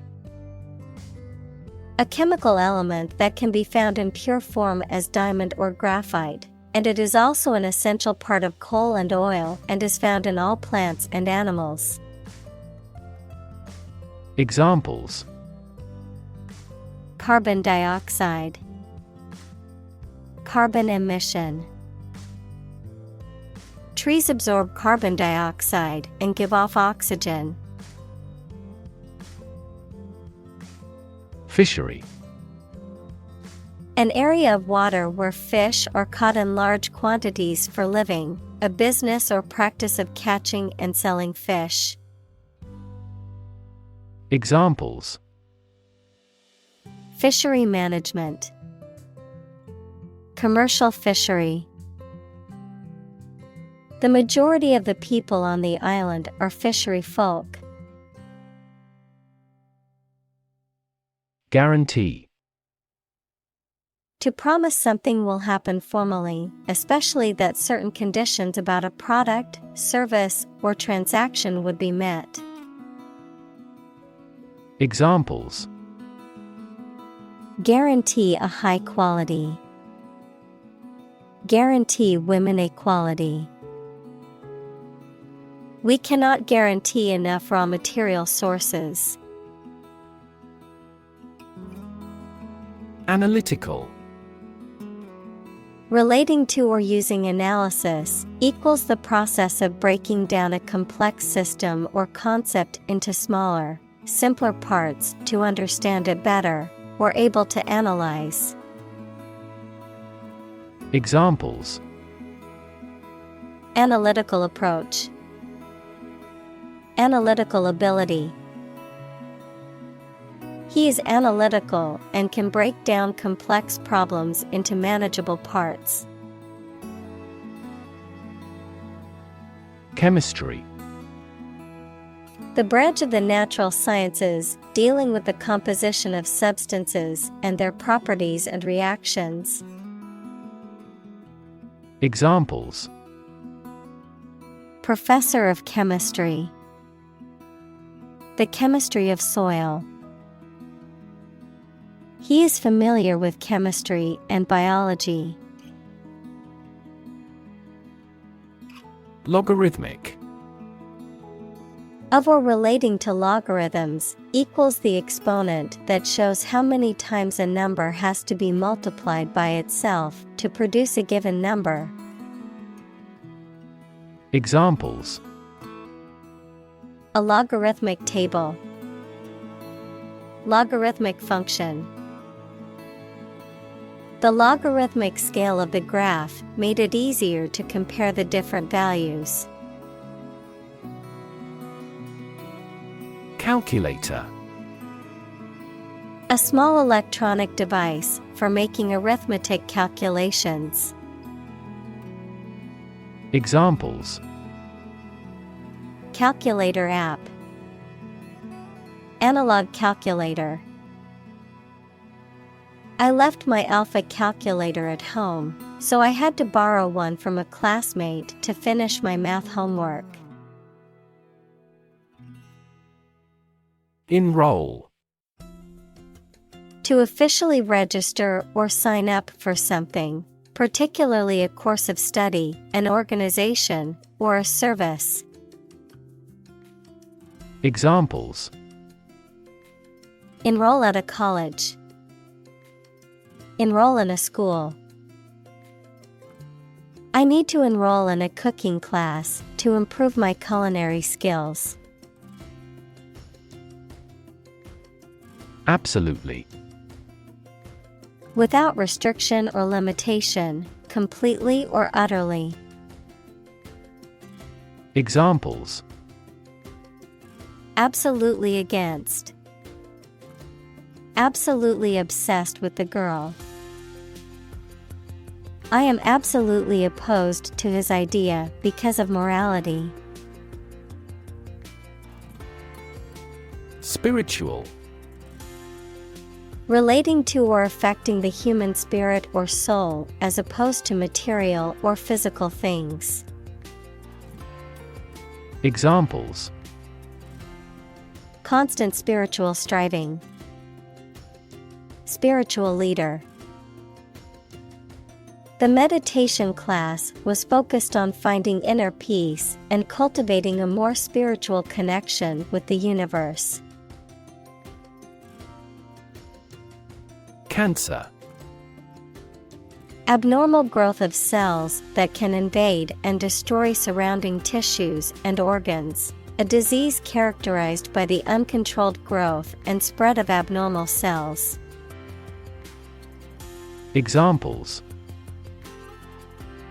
A chemical element that can be found in pure form as diamond or graphite, and it is also an essential part of coal and oil and is found in all plants and animals. Examples: Carbon dioxide, carbon emission. Trees absorb carbon dioxide and give off oxygen. Fishery. An area of water where fish are caught in large quantities for living, a business or practice of catching and selling fish. Examples: Fishery management, commercial fishery. The majority of the people on the island are fishery folk. Guarantee. To promise something will happen formally, especially that certain conditions about a product, service, or transaction would be met. Examples: Guarantee a high quality. Guarantee women equality. We cannot guarantee enough raw material sources. Analytical. Relating to or using analysis equals the process of breaking down a complex system or concept into smaller, simpler parts to understand it better, or able to analyze. Examples: Analytical approach. Analytical ability. He is analytical and can break down complex problems into manageable parts. Chemistry. The branch of the natural sciences dealing with the composition of substances and their properties and reactions. Examples: Professor of chemistry. The chemistry of soil. He is familiar with chemistry and biology. Logarithmic. Of or relating to logarithms, equals the exponent that shows how many times a number has to be multiplied by itself to produce a given number. Examples: A logarithmic table. Logarithmic function. The logarithmic scale of the graph made it easier to compare the different values. Calculator. A small electronic device for making arithmetic calculations. Examples: Calculator app. Analog calculator. I left my alpha calculator at home, so I had to borrow one from a classmate to finish my math homework. Enroll. To officially register or sign up for something, particularly a course of study, an organization, or a service. Examples: Enroll at a college. Enroll in a school. I need to enroll in a cooking class to improve my culinary skills. Absolutely. Without restriction or limitation, completely or utterly. Examples: Absolutely against. Absolutely obsessed with the girl. I am absolutely opposed to his idea because of morality. Spiritual. Relating to or affecting the human spirit or soul as opposed to material or physical things. Examples: Constant spiritual striving. Spiritual leader. The meditation class was focused on finding inner peace and cultivating a more spiritual connection with the universe. Cancer. Abnormal growth of cells that can invade and destroy surrounding tissues and organs. A disease characterized by the uncontrolled growth and spread of abnormal cells. Examples: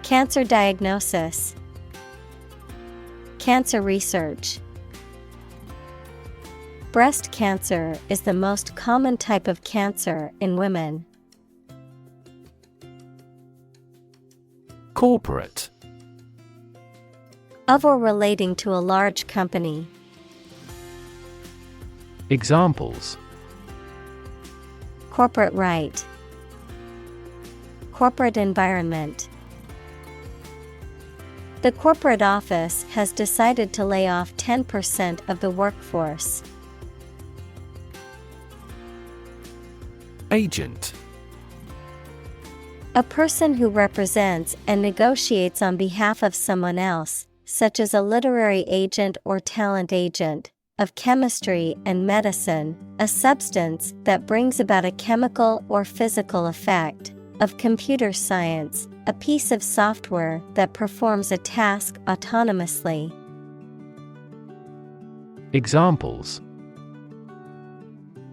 Cancer diagnosis. Cancer research. Breast cancer is the most common type of cancer in women. Corporate. Of or relating to a large company. Examples: Corporate right. Corporate environment. The corporate office has decided to lay off 10% of the workforce. Agent. A person who represents and negotiates on behalf of someone else, such as a literary agent or talent agent, of chemistry and medicine, a substance that brings about a chemical or physical effect, of computer science, a piece of software that performs a task autonomously. Examples: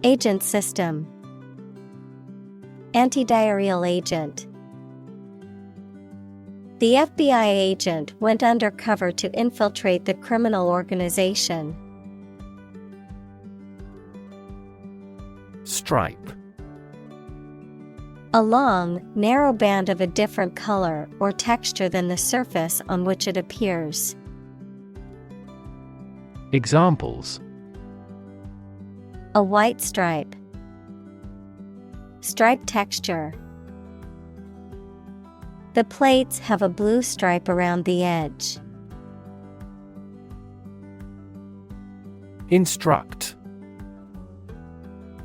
Agent system. Antidiarrheal agent. The FBI agent went undercover to infiltrate the criminal organization. Stripe. A long, narrow band of a different color or texture than the surface on which it appears. Examples: A white stripe. Stripe texture. The plates have a blue stripe around the edge. Instruct.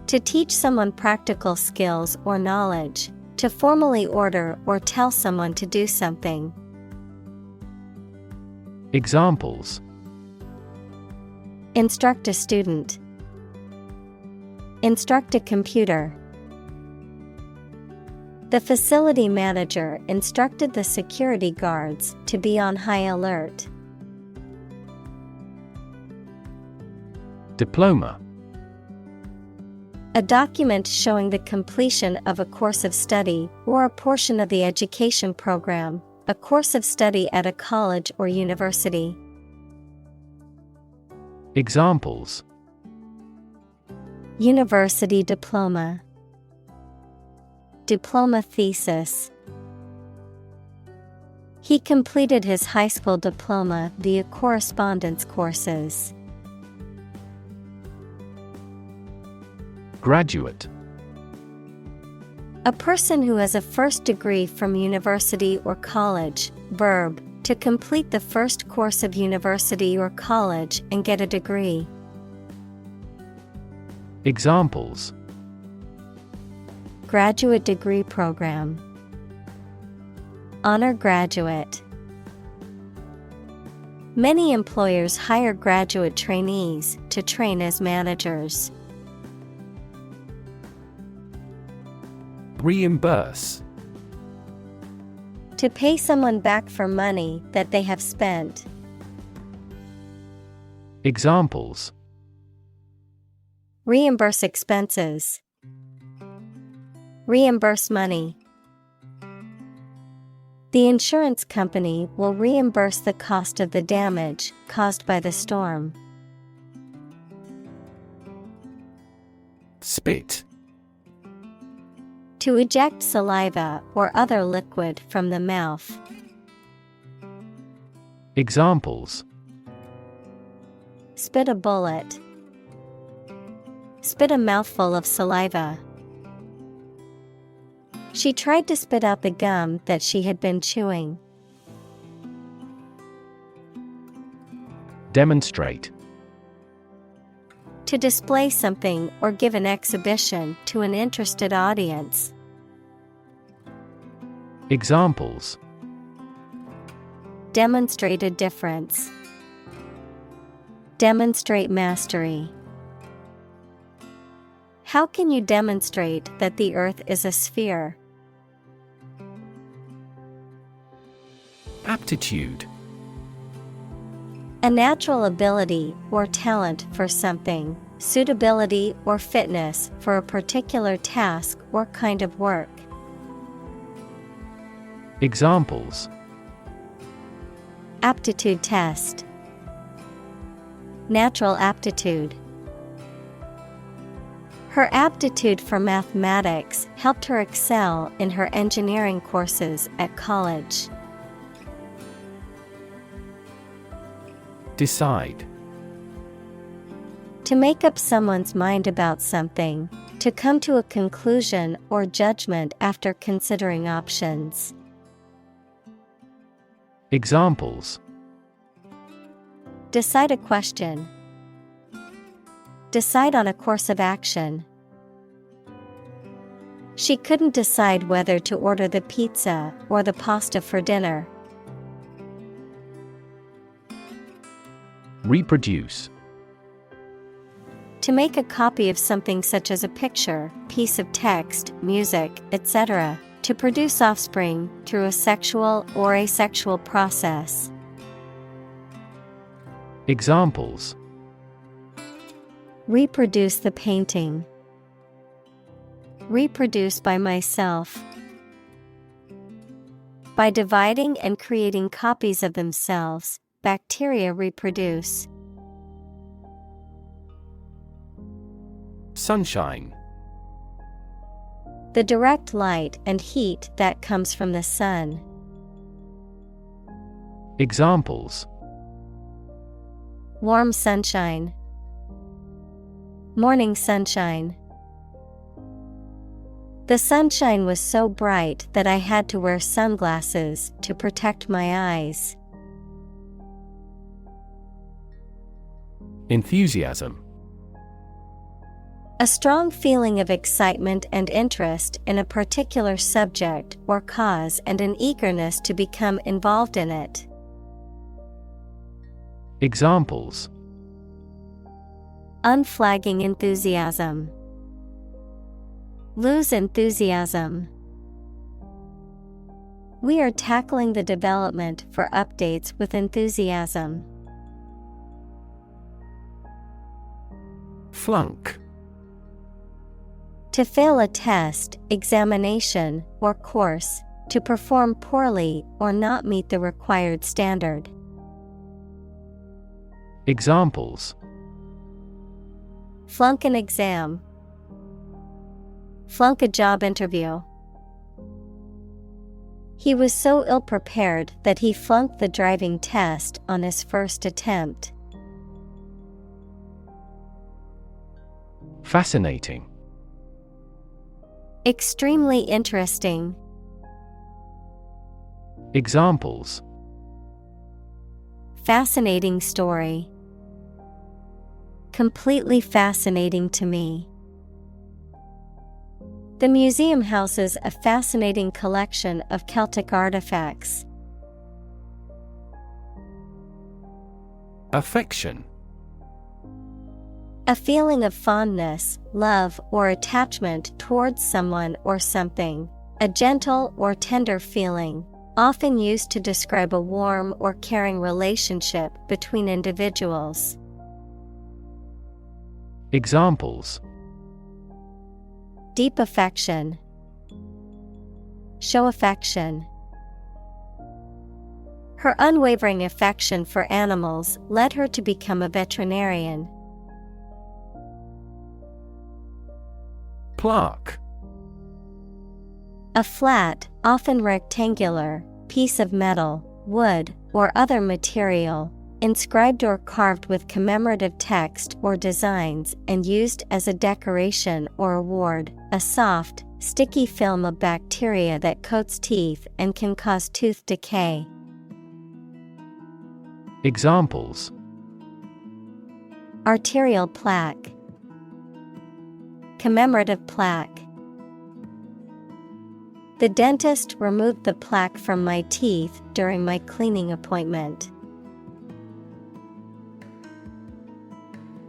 To teach someone practical skills or knowledge, to formally order or tell someone to do something. Examples: Instruct a student. Instruct a computer. The facility manager instructed the security guards to be on high alert. Diploma. A document showing the completion of a course of study or a portion of the education program, a course of study at a college or university. Examples: University diploma. Diploma thesis. He completed his high school diploma via correspondence courses. Graduate. A person who has a first degree from university or college. Verb, to complete the first course of university or college and get a degree. Examples: Graduate degree program. Honor graduate. Many employers hire graduate trainees to train as managers. Reimburse. To pay someone back for money that they have spent. Examples: Reimburse expenses. Reimburse money. The insurance company will reimburse the cost of the damage caused by the storm. Spit. To eject saliva or other liquid from the mouth. Examples: Spit a bullet. Spit a mouthful of saliva. She tried to spit out the gum that she had been chewing. Demonstrate. To display something or give an exhibition to an interested audience. Examples: Demonstrate a difference. Demonstrate mastery. How can you demonstrate that the Earth is a sphere? Aptitude. A natural ability or talent for something, suitability or fitness for a particular task or kind of work. Examples: Aptitude test. Natural aptitude. Her aptitude for mathematics helped her excel in her engineering courses at college. Decide. To make up someone's mind about something, to come to a conclusion or judgment after considering options. Examples: Decide a question. Decide on a course of action. She couldn't decide whether to order the pizza or the pasta for dinner. Reproduce. To make a copy of something such as a picture, piece of text, music, etc. To produce offspring through a sexual or asexual process. Examples: Reproduce the painting. Reproduce by myself. By dividing and creating copies of themselves, bacteria reproduce. Sunshine. The direct light and heat that comes from the sun. Examples: Warm sunshine. Morning sunshine. The sunshine was so bright that I had to wear sunglasses to protect my eyes. Enthusiasm. A strong feeling of excitement and interest in a particular subject or cause and an eagerness to become involved in it. Examples: Unflagging enthusiasm. Lose enthusiasm. We are tackling the development for updates with enthusiasm. Flunk. To fail a test, examination, or course, to perform poorly or not meet the required standard. Examples: Flunk an exam. Flunk a job interview. He was so ill-prepared that he flunked the driving test on his first attempt. Fascinating. Extremely interesting. Examples: Fascinating story. Completely fascinating to me. The museum houses a fascinating collection of Celtic artifacts. Affection. A feeling of fondness, love, or attachment towards someone or something. A gentle or tender feeling, often used to describe a warm or caring relationship between individuals. Examples: Deep affection. Show affection. Her unwavering affection for animals led her to become a veterinarian. Plaque. A flat, often rectangular, piece of metal, wood, or other material, inscribed or carved with commemorative text or designs and used as a decoration or award, a soft, sticky film of bacteria that coats teeth and can cause tooth decay. Examples: Arterial plaque, commemorative plaque. The dentist removed the plaque from my teeth during my cleaning appointment.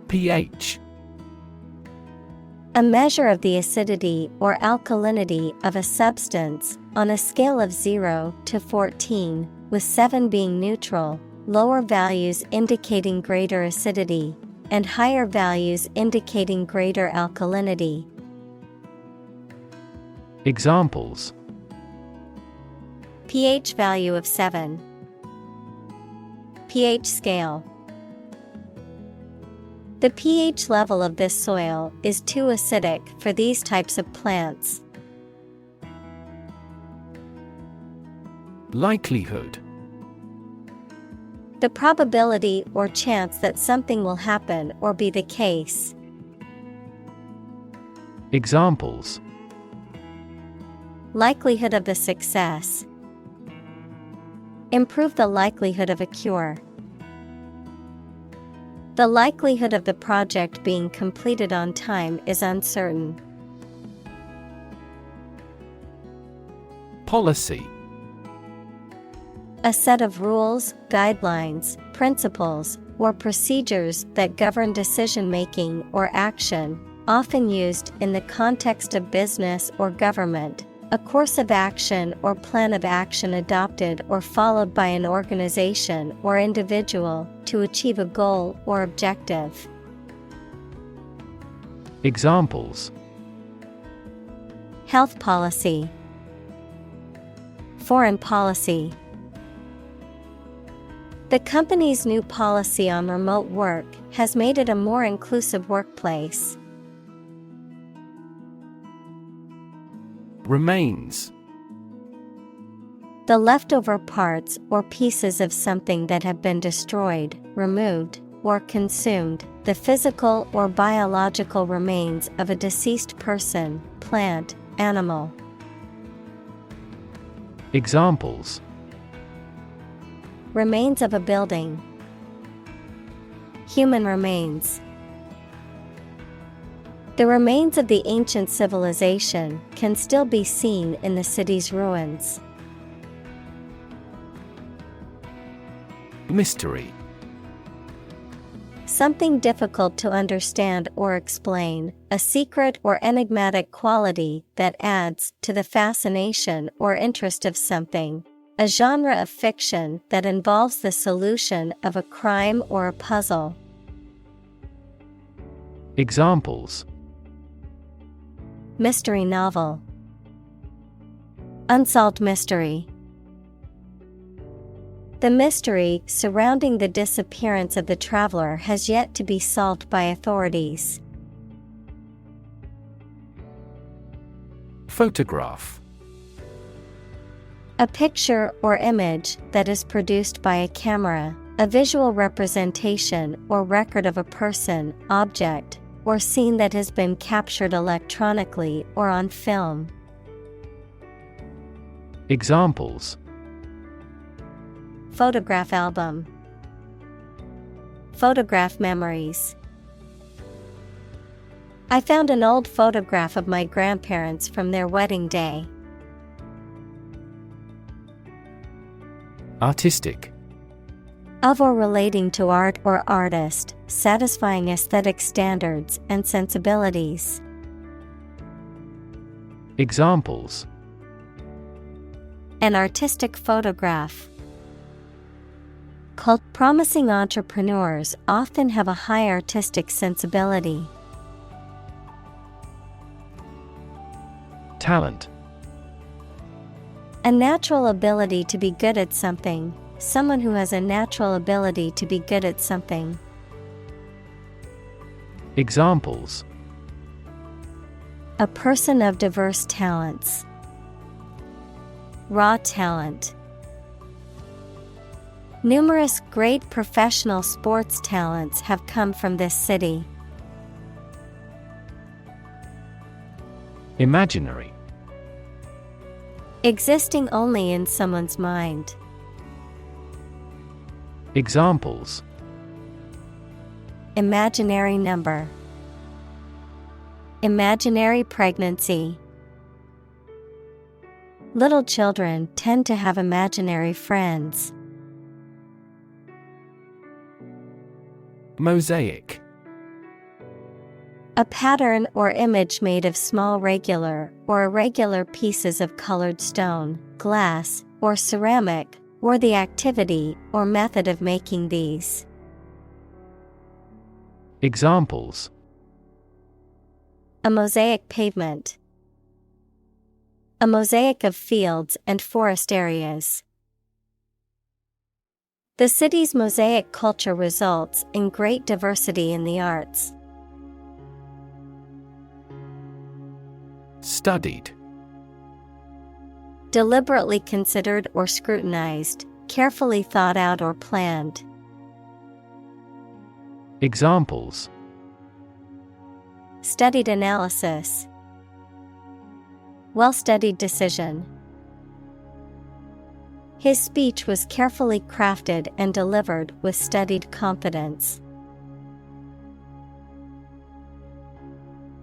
pH. A measure of the acidity or alkalinity of a substance, on a scale of 0 to 14, with 7 being neutral, lower values indicating greater acidity, and higher values indicating greater alkalinity. Examples: pH value of 7. pH scale. The pH level of this soil is too acidic for these types of plants. Likelihood. The probability or chance that something will happen or be the case. Examples: Likelihood of the success. Improve the likelihood of a cure. The likelihood of the project being completed on time is uncertain. Policy. A set of rules, guidelines, principles, or procedures that govern decision-making or action, often used in the context of business or government. A course of action or plan of action adopted or followed by an organization or individual to achieve a goal or objective. Examples: Health policy, foreign policy. The company's new policy on remote work has made it a more inclusive workplace. Remains. The leftover parts or pieces of something that have been destroyed, removed, or consumed, the physical or biological remains of a deceased person, plant, animal. Examples: Remains of a building. Human remains. The remains of the ancient civilization can still be seen in the city's ruins. Mystery. Something difficult to understand or explain, a secret or enigmatic quality that adds to the fascination or interest of something. A genre of fiction that involves the solution of a crime or a puzzle. Examples: Mystery novel. Unsolved mystery. The mystery surrounding the disappearance of the traveler has yet to be solved by authorities. Photograph. A picture or image that is produced by a camera, a visual representation or record of a person, object, or scene that has been captured electronically or on film. Examples: Photograph album. Photograph memories. I found an old photograph of my grandparents from their wedding day. Artistic. Of or relating to art or artist, satisfying aesthetic standards and sensibilities. Examples: An artistic photograph. Promising entrepreneurs often have a high artistic sensibility. Talent. A natural ability to be good at something. Someone who has a natural ability to be good at something. Examples: A person of diverse talents. Raw talent. Numerous great professional sports talents have come from this city. Imaginary. Existing only in someone's mind. Examples: Imaginary number. Imaginary pregnancy. Little children tend to have imaginary friends. Mosaic. A pattern or image made of small regular or irregular pieces of colored stone, glass, or ceramic, or the activity or method of making these. Examples: A mosaic pavement. A mosaic of fields and forest areas. The city's mosaic culture results in great diversity in the arts. Studied. Deliberately considered or scrutinized, carefully thought out or planned. Examples: Studied analysis. Well-studied decision. His speech was carefully crafted and delivered with studied confidence.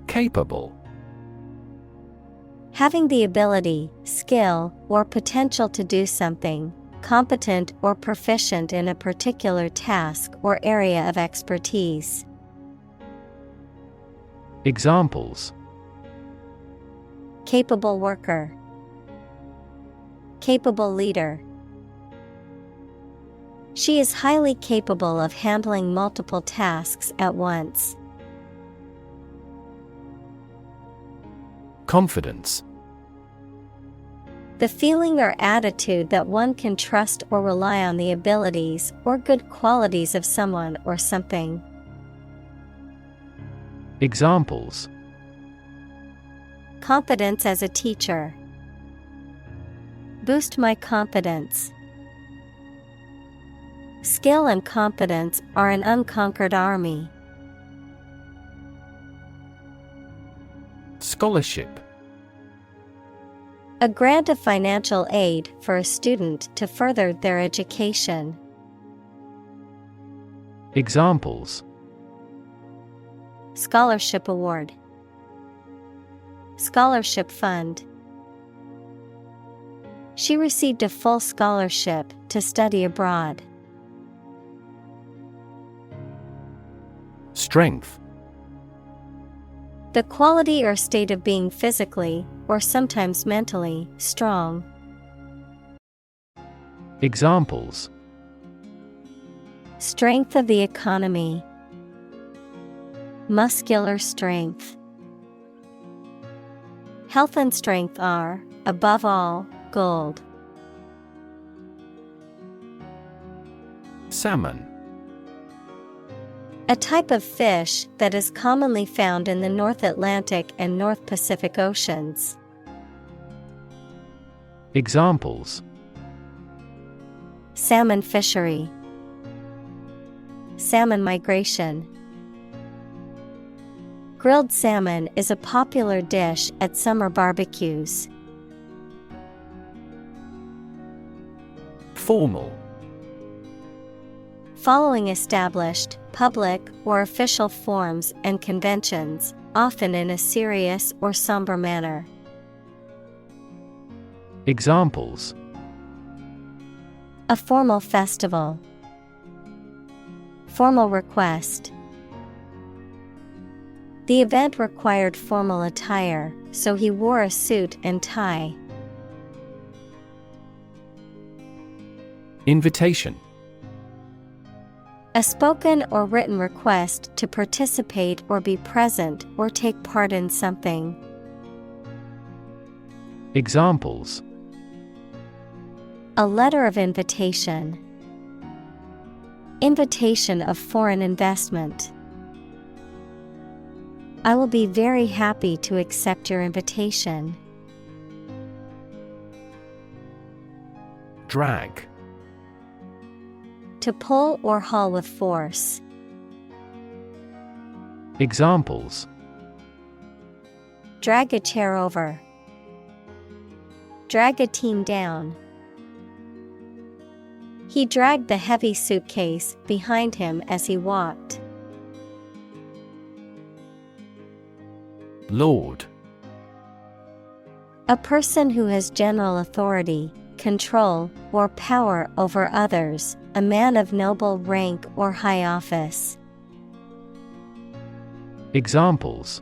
Capable. Having the ability, skill, or potential to do something, competent or proficient in a particular task or area of expertise. Examples: Capable worker. Capable leader. She is highly capable of handling multiple tasks at once. Confidence. The feeling or attitude that one can trust or rely on the abilities or good qualities of someone or something. Examples: Confidence as a teacher. Boost my confidence. Skill and confidence are an unconquered army. Scholarship. A grant of financial aid for a student to further their education. Examples: Scholarship award. Scholarship fund. She received a full scholarship to study abroad. Strength. The quality or state of being physically, or sometimes mentally, strong. Examples: Strength of the economy. Muscular strength. Health and strength are, above all, gold. Salmon. A type of fish that is commonly found in the North Atlantic and North Pacific Oceans. Examples: Salmon fishery. Salmon migration. Grilled salmon is a popular dish at summer barbecues. Formal. Following established, public, or official forms and conventions, often in a serious or somber manner. Examples: A formal festival. Formal request. The event required formal attire, so he wore a suit and tie. Invitation. A spoken or written request to participate or be present or take part in something. Examples: A letter of invitation. Invitation of foreign investment. I will be very happy to accept your invitation. Drag. to pull or haul with force. Examples: Drag a chair over. Drag a team down. He dragged the heavy suitcase behind him as he walked. Lord. A person who has general authority, control, or power over others, a man of noble rank or high office. Examples: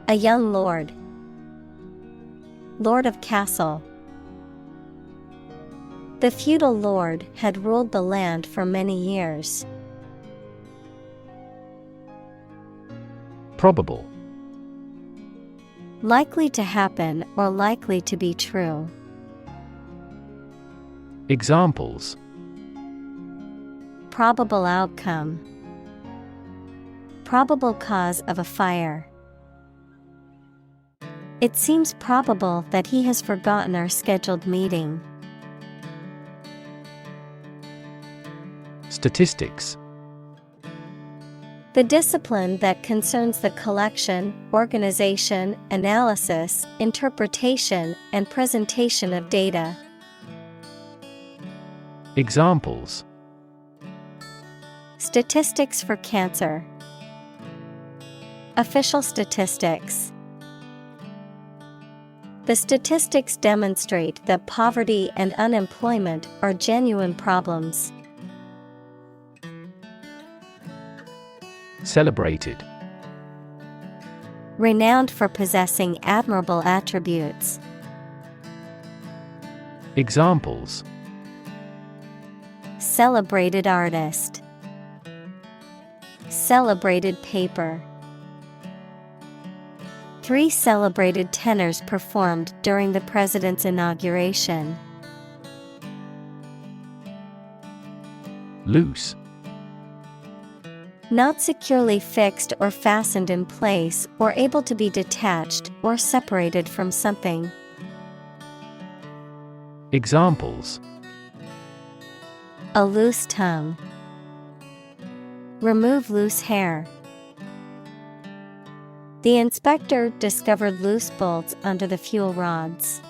A young lord. Lord of castle. The feudal lord had ruled the land for many years. Probable. Likely to happen or likely to be true. Examples: Probable outcome. Probable cause of a fire. It seems probable that he has forgotten our scheduled meeting. Statistics. The discipline that concerns the collection, organization, analysis, interpretation, and presentation of data. Examples: Statistics for cancer. Official statistics. The statistics demonstrate that poverty and unemployment are genuine problems. Celebrated. Renowned for possessing admirable attributes. Examples: Celebrated artist. Celebrated paper. 3 celebrated tenors performed during the president's inauguration. Loose. Not securely fixed or fastened in place or able to be detached or separated from something. Examples: A loose tongue. Remove loose hair. The inspector discovered loose bolts under the fuel rods.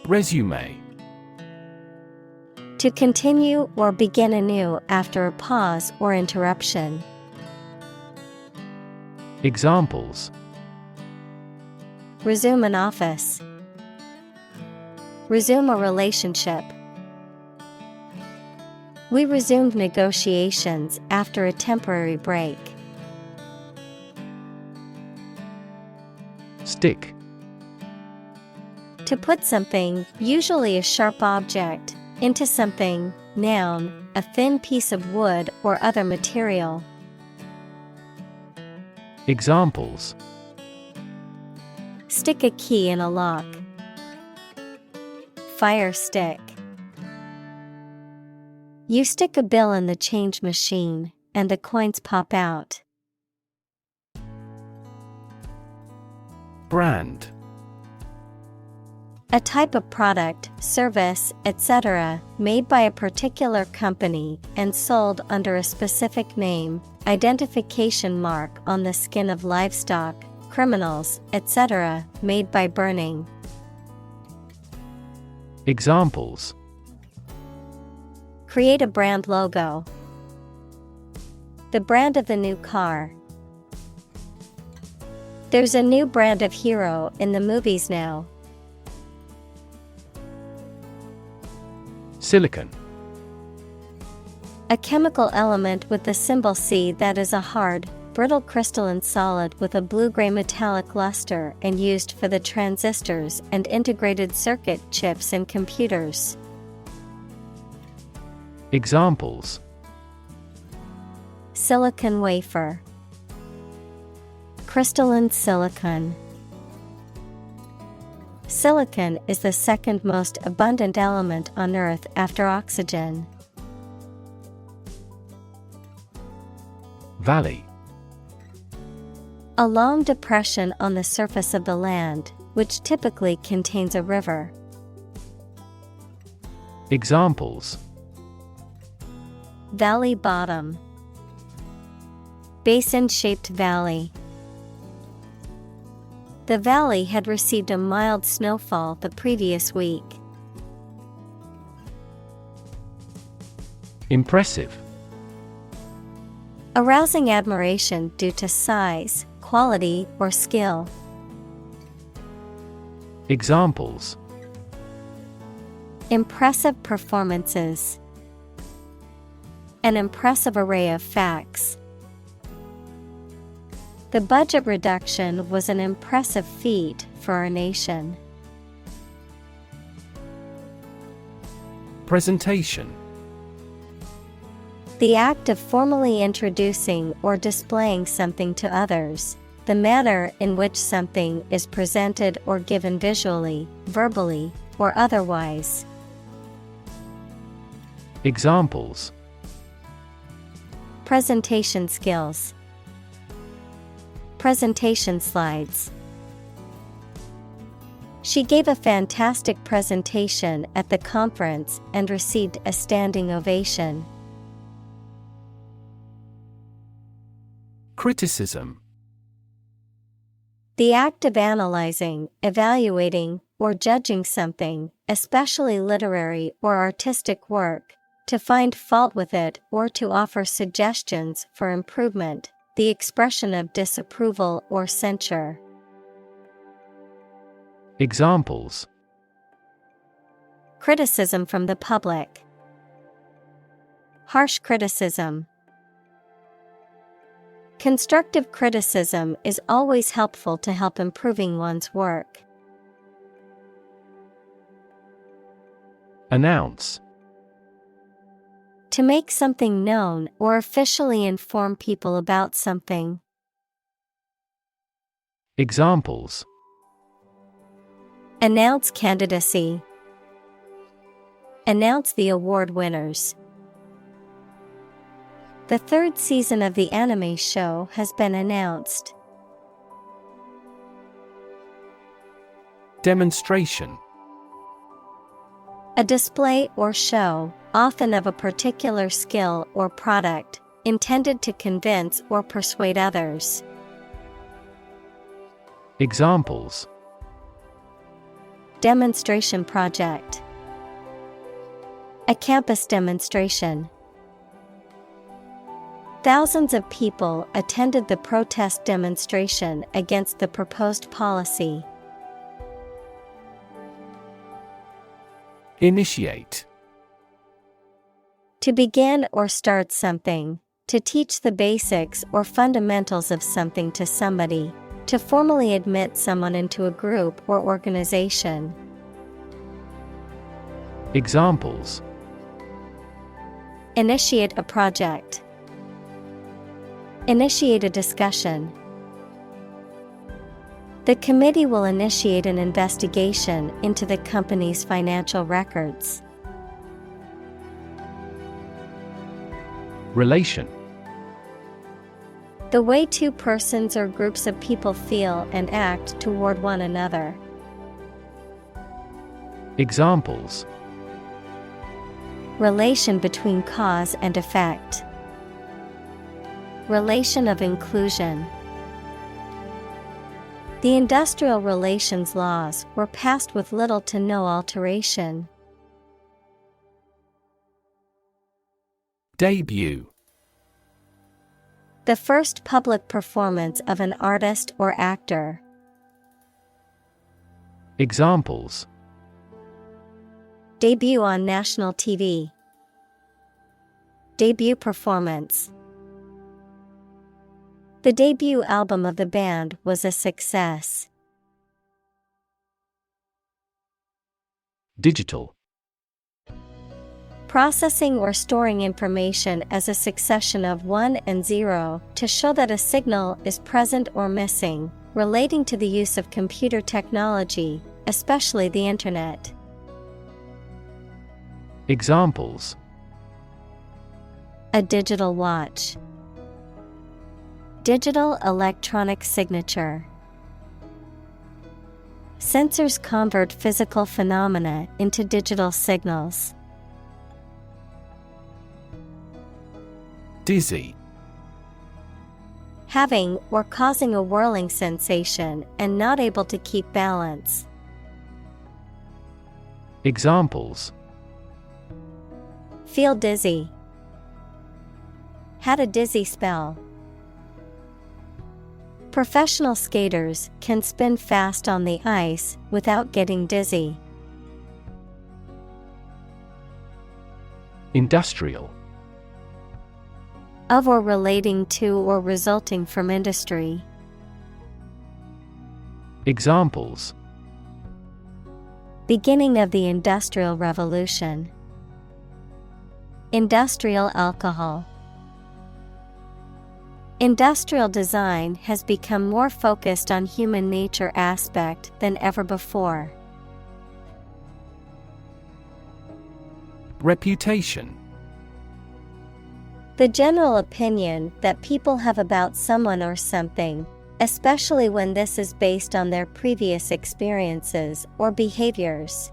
Resume. To continue or begin anew after a pause or interruption. Examples: Resume an office. Resume a relationship. We resumed negotiations after a temporary break. Stick. To put something, usually a sharp object, into something, noun, a thin piece of wood or other material. Examples: Stick a key in a lock. Fire stick. You stick a bill in the change machine, and the coins pop out. Brand. A type of product, service, etc., made by a particular company and sold under a specific name, identification mark on the skin of livestock, criminals, etc., made by burning. Examples: Create a brand logo. The brand of the new car. There's a new brand of hero in the movies now. Silicon. A chemical element with the symbol C that is a hard, brittle crystalline solid with a blue-gray metallic luster and used for the transistors and integrated circuit chips in computers. Examples: Silicon wafer. Crystalline silicon. Silicon is the second most abundant element on Earth after oxygen. Valley. A long depression on the surface of the land, which typically contains a river. Examples: valley bottom, basin-shaped valley. The valley had received a mild snowfall the previous week. Impressive. Arousing admiration due to size, quality, or skill. Examples: impressive performances, an impressive array of facts. The budget reduction was an impressive feat for our nation. Presentation: the act of formally introducing or displaying something to others, the manner in which something is presented or given visually, verbally, or otherwise. Examples: presentation skills, presentation slides. She gave a fantastic presentation at the conference and received a standing ovation. Criticism: the act of analyzing, evaluating, or judging something, especially literary or artistic work, to find fault with it or to offer suggestions for improvement, the expression of disapproval or censure. Examples: criticism from the public, harsh criticism. Constructive criticism is always helpful to help improving one's work. Announce: to make something known or officially inform people about something. Examples: announce candidacy, announce the award winners. The third season of the anime show has been announced. Demonstration: a display or show, often of a particular skill or product, intended to convince or persuade others. Examples: demonstration project, a campus demonstration. Thousands of people attended the protest demonstration against the proposed policy. Initiate: to begin or start something, to teach the basics or fundamentals of something to somebody, to formally admit someone into a group or organization. Examples: initiate a project, initiate a discussion. The committee will initiate an investigation into the company's financial records. Relation: the way two persons or groups of people feel and act toward one another. Examples: relation between cause and effect, relation of inclusion. The industrial relations laws were passed with little to no alteration. Debut: the first public performance of an artist or actor. Examples: debut on national TV, debut performance. The debut album of the band was a success. Digital: processing or storing information as a succession of 1 and 0 to show that a signal is present or missing, relating to the use of computer technology, especially the Internet. Examples: a digital watch, digital electronic signature. Sensors convert physical phenomena into digital signals. Dizzy. Having or causing a whirling sensation and not able to keep balance. Examples: Feel dizzy. Had a dizzy spell. Professional skaters can spin fast on the ice without getting dizzy. Industrial. Of or relating to or resulting from industry. Examples: Beginning of the Industrial Revolution. Industrial alcohol. Industrial design has become more focused on human nature aspect than ever before. Reputation. The general opinion that people have about someone or something, especially when this is based on their previous experiences or behaviors.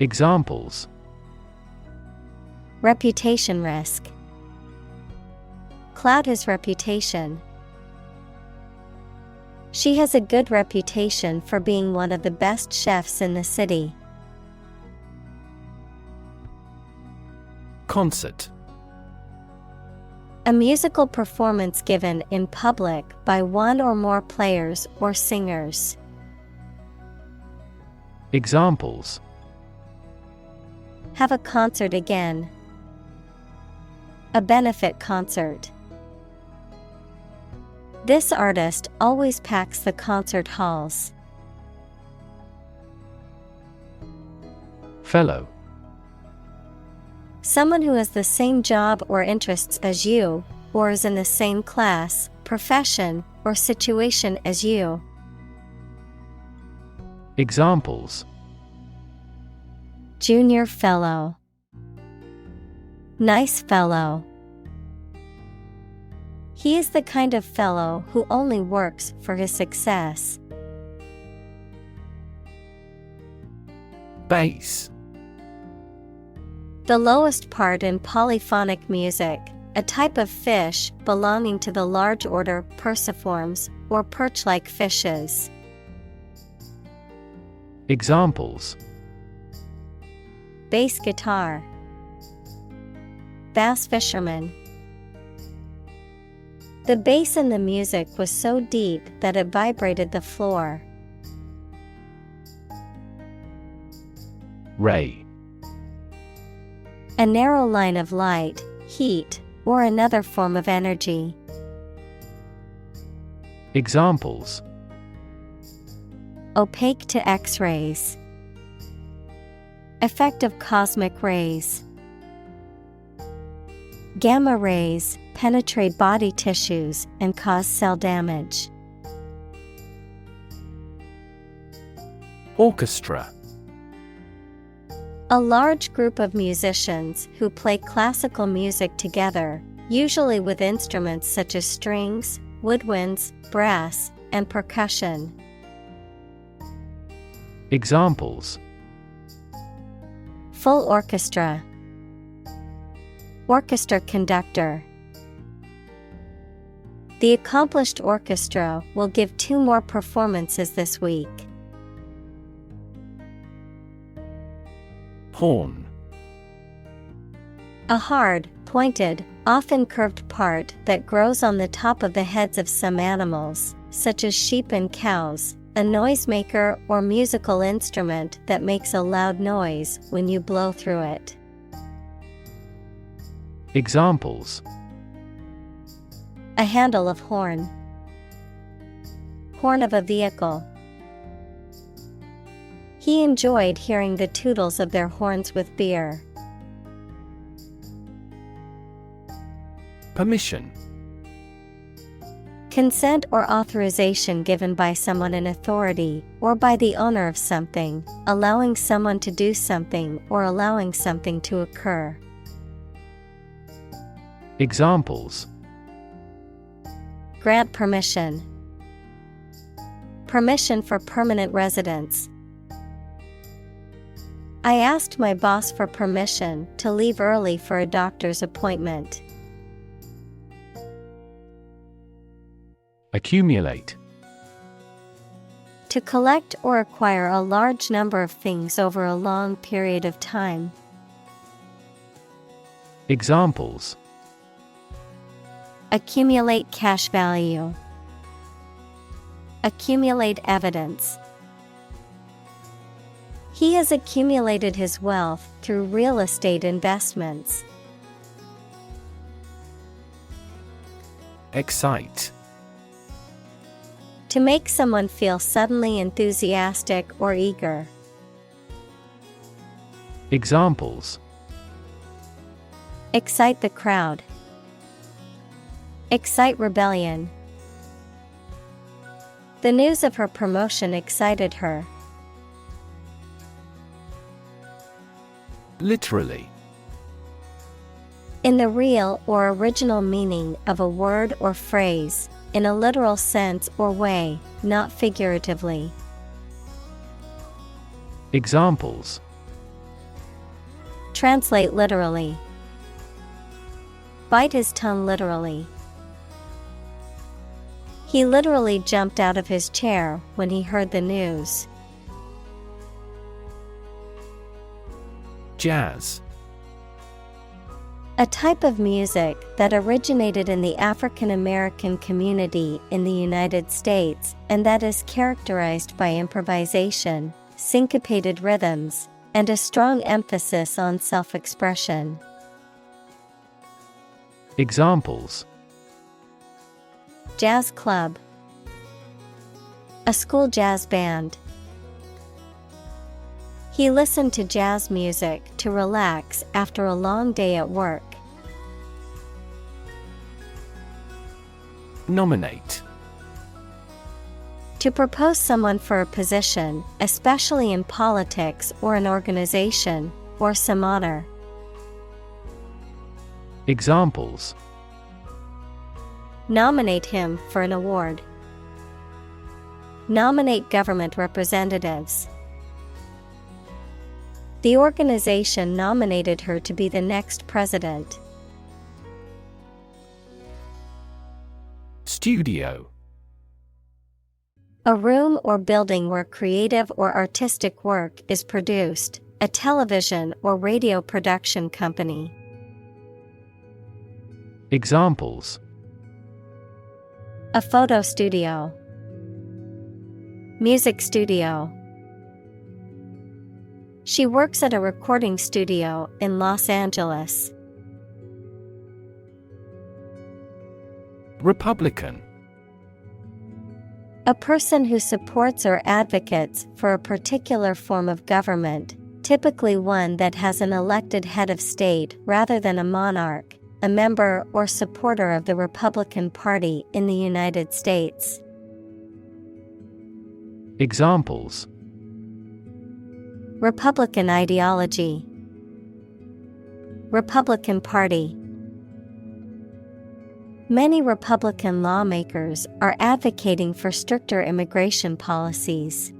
Examples: Reputation risk. Cloud his reputation. She has a good reputation for being one of the best chefs in the city. Concert. A musical performance given in public by one or more players or singers. Examples: Have a concert again. A benefit concert. This artist always packs the concert halls. Fellow. Someone who has the same job or interests as you, or is in the same class, profession, or situation as you. Examples: Junior fellow. Nice fellow. He is the kind of fellow who only works for his success. Bass. The lowest part in polyphonic music, a type of fish belonging to the large order Perciformes or perch-like fishes. Examples: Bass guitar. Bass fisherman. The bass in the music was so deep that it vibrated the floor. Ray. A narrow line of light, heat, or another form of energy. Examples: Opaque to X-rays. Effective cosmic rays. Gamma rays penetrate body tissues and cause cell damage. Orchestra. A large group of musicians who play classical music together, usually with instruments such as strings, woodwinds, brass, and percussion. Examples: Full orchestra. Orchestra conductor. The accomplished orchestra will give 2 more performances this week. Horn. A hard, pointed, often curved part that grows on the top of the heads of some animals, such as sheep and cows, a noisemaker or musical instrument that makes a loud noise when you blow through it. Examples: A handle of horn. Horn of a vehicle. He enjoyed hearing the tootles of their horns with beer. Permission. Consent or authorization given by someone in authority, or by the owner of something, allowing someone to do something or allowing something to occur. Examples: Grant permission. Permission for permanent residence. I asked my boss for permission to leave early for a doctor's appointment. Accumulate. To collect or acquire a large number of things over a long period of time. Examples: accumulate cash value, accumulate evidence. He has accumulated his wealth through real estate investments. Excite. To make someone feel suddenly enthusiastic or eager. Examples: excite the crowd, excite rebellion. The news of her promotion excited her. Literally. In the real or original meaning of a word or phrase, in a literal sense or way, not figuratively. Examples: translate literally, bite his tongue literally. He literally jumped out of his chair when he heard the news. Jazz. A type of music that originated in the African American community in the United States and that is characterized by improvisation, syncopated rhythms, and a strong emphasis on self-expression. Examples: jazz club, a school jazz band. He listened to jazz music to relax after a long day at work. Nominate. To propose someone for a position, especially in politics or an organization, or some honor. Examples: nominate him for an award. Nominate government representatives. The organization nominated her to be the next president. Studio. A room or building where creative or artistic work is produced, a television or radio production company. Examples: a photo studio, music studio. She works at a recording studio in Los Angeles. Republican. A person who supports or advocates for a particular form of government, typically one that has an elected head of state rather than a monarch, a member or supporter of the Republican Party in the United States. Examples: Republican ideology, Republican Party. Many Republican lawmakers are advocating for stricter immigration policies.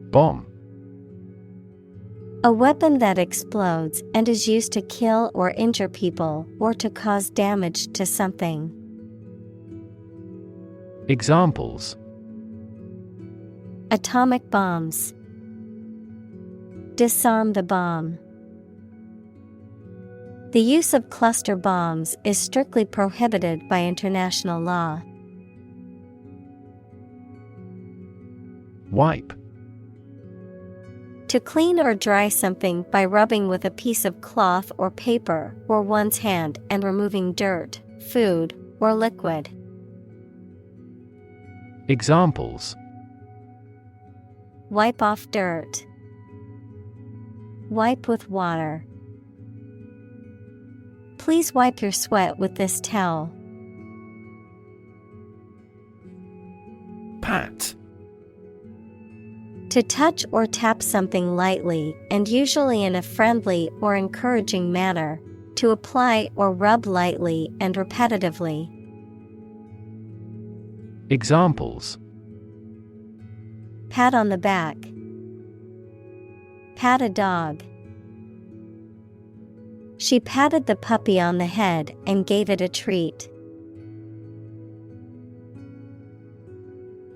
Bomb. A weapon that explodes and is used to kill or injure people or to cause damage to something. Examples: atomic bombs. Disarm the bomb. The use of cluster bombs is strictly prohibited by international law. Wipe. To clean or dry something by rubbing with a piece of cloth or paper or one's hand and removing dirt, food, or liquid. Examples: wipe off dirt. Wipe with water. Please wipe your sweat with this towel. Pat. To touch or tap something lightly and usually in a friendly or encouraging manner. To apply or rub lightly and repetitively. Examples: Pat on the back. Pat a dog. She patted the puppy on the head and gave it a treat.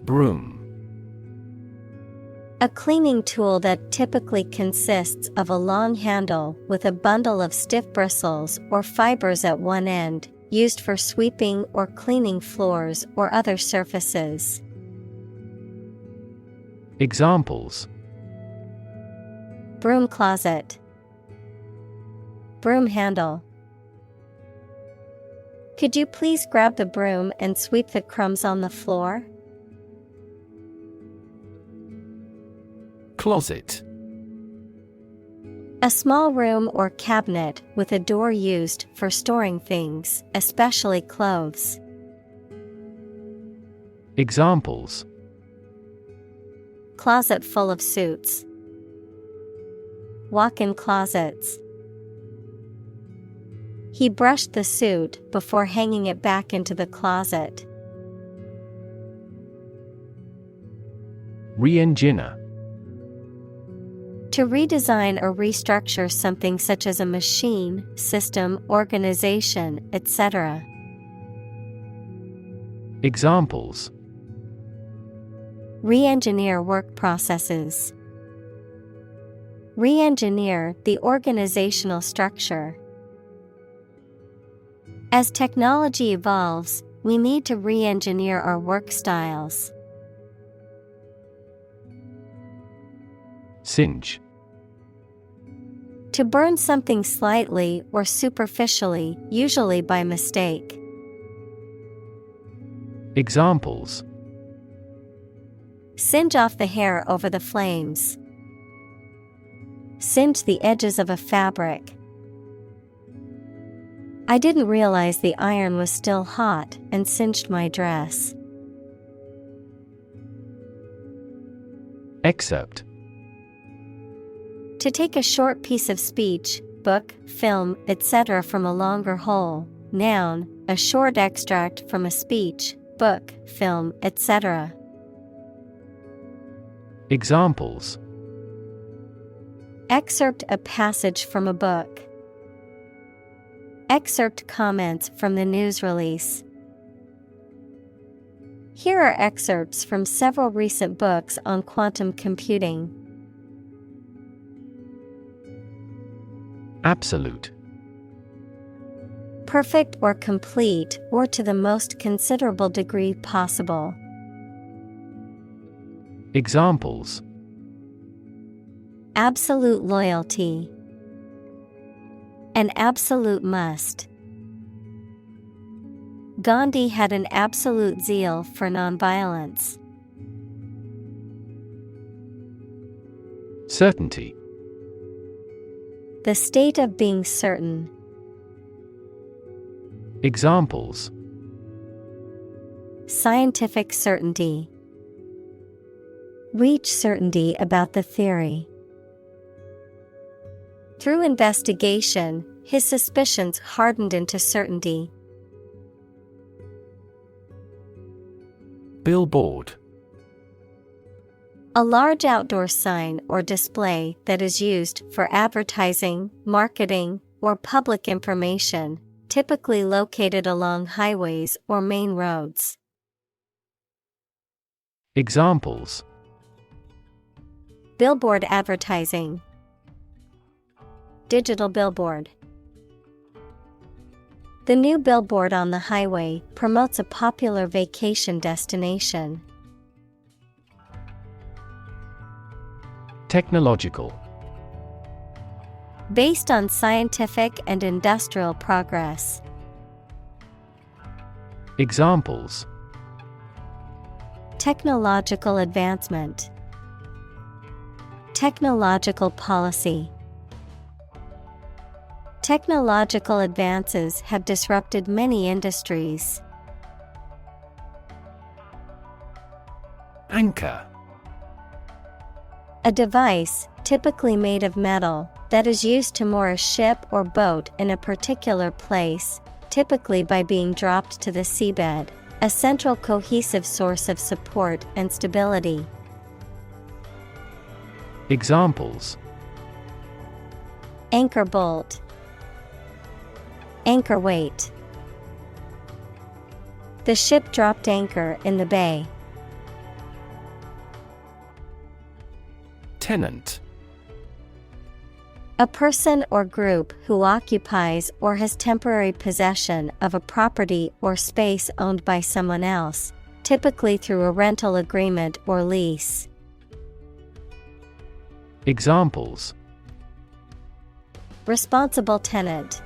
Broom. A cleaning tool that typically consists of a long handle with a bundle of stiff bristles or fibers at one end, used for sweeping or cleaning floors or other surfaces. Examples: Broom closet. Broom handle. Could you please grab the broom and sweep the crumbs on the floor? Closet. A small room or cabinet with a door used for storing things, especially clothes. Examples: Closet full of suits. Walk-in closets. He brushed the suit before hanging it back into the closet. Re-engineer. To redesign or restructure something such as a machine, system, organization, etc. Examples: Re-engineer work processes. Re-engineer the organizational structure. As technology evolves, we need to re-engineer our work styles. Singe. To burn something slightly or superficially, usually by mistake. Examples: Singe off the hair over the flames. Singe the edges of a fabric. I didn't realize the iron was still hot and singed my dress. Excerpt. To take a short piece of speech, book, film, etc. from a longer whole. Noun, a short extract from a speech, book, film, etc. Examples: Excerpt a passage from a book. Excerpt comments from the news release. Here are excerpts from several recent books on quantum computing. Absolute. Perfect or complete, or to the most considerable degree possible. Examples: Absolute loyalty. An absolute must. Gandhi had an absolute zeal for nonviolence. Certainty. The state of being certain. Examples: Scientific certainty. Reach certainty about the theory. Through investigation, his suspicions hardened into certainty. Billboard. A large outdoor sign or display that is used for advertising, marketing, or public information, typically located along highways or main roads. Examples: Billboard advertising. Digital billboard. The new billboard on the highway promotes a popular vacation destination. Technological. Based on scientific and industrial progress. Examples: Technological advancement. Technological policy. Technological advances have disrupted many industries. Anchor. A device, typically made of metal, that is used to moor a ship or boat in a particular place, typically by being dropped to the seabed, a central cohesive source of support and stability. Examples: anchor bolt, anchor weight. The ship dropped anchor in the bay. Tenant. A person or group who occupies or has temporary possession of a property or space owned by someone else, typically through a rental agreement or lease. Examples: responsible tenant,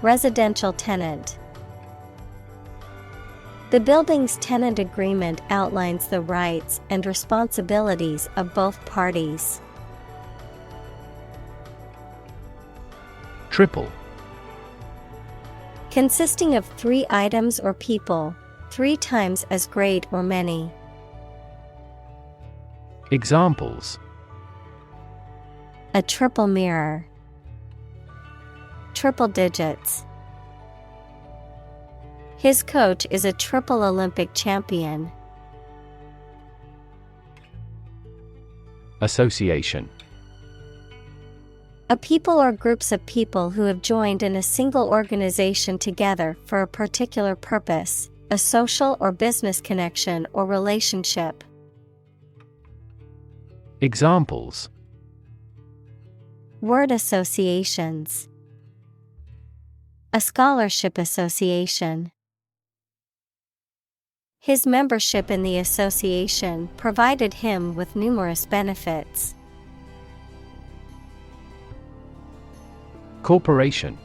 residential tenant. The building's tenant agreement outlines the rights and responsibilities of both parties. Triple. Consisting of 3 items or people, 3 times as great or many. Examples: a triple mirror, triple digits. His coach is a triple Olympic champion. Association. A people or groups of people who have joined in a single organization together for a particular purpose, a social or business connection or relationship. Examples: word associations, a scholarship association. His membership in the association provided him with numerous benefits. Corporation.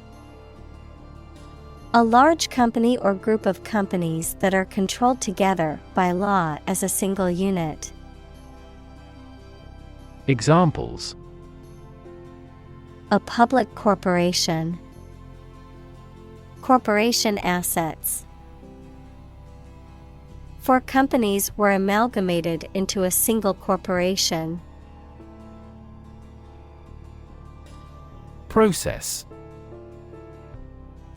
A large company or group of companies that are controlled together by law as a single unit. Examples: a public corporation, corporation assets. 4 companies were amalgamated into a single corporation. Process.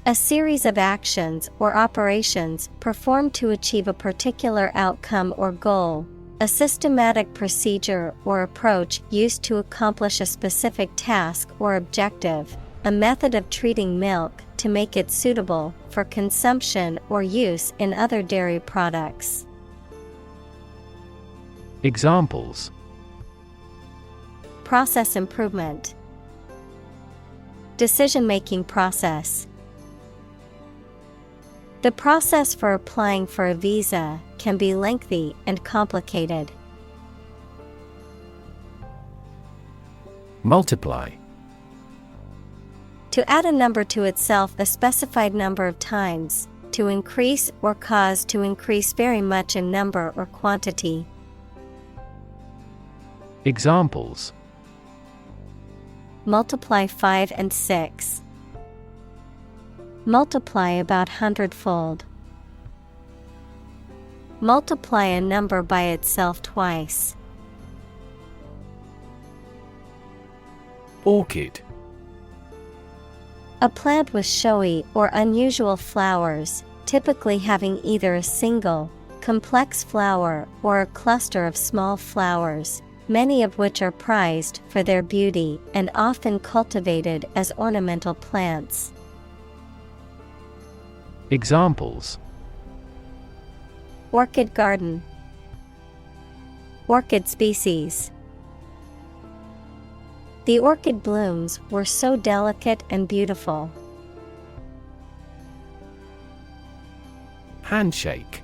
A series of actions or operations performed to achieve a particular outcome or goal, a systematic procedure or approach used to accomplish a specific task or objective, a method of treating milk to make it suitable for consumption or use in other dairy products. Examples: process improvement, decision-making process. The process for applying for a visa can be lengthy and complicated. Multiply. To add a number to itself a specified number of times, to increase or cause to increase very much in number or quantity. Examples: multiply 5 and 6. Multiply about 100-fold. Multiply a number by itself twice. Orchid. A plant with showy or unusual flowers, typically having either a single, complex flower or a cluster of small flowers, many of which are prized for their beauty and often cultivated as ornamental plants. Examples: orchid garden, orchid species. The orchid blooms were so delicate and beautiful. Handshake.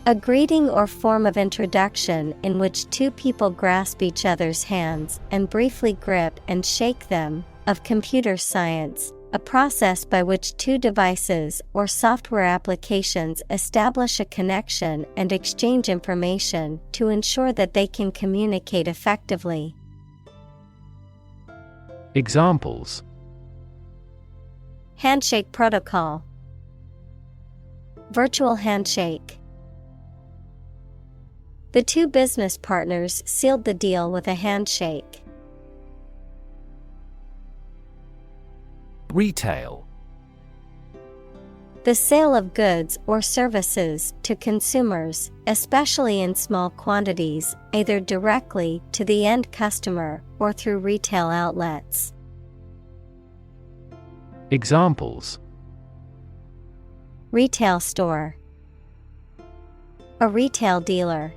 A greeting or form of introduction in which 2 people grasp each other's hands and briefly grip and shake them, of computer science, a process by which 2 devices or software applications establish a connection and exchange information to ensure that they can communicate effectively. Examples: handshake protocol, virtual handshake. The 2 business partners sealed the deal with a handshake. Retail. The sale of goods or services to consumers, especially in small quantities, either directly to the end customer or through retail outlets. Examples: Retail store. A retail dealer.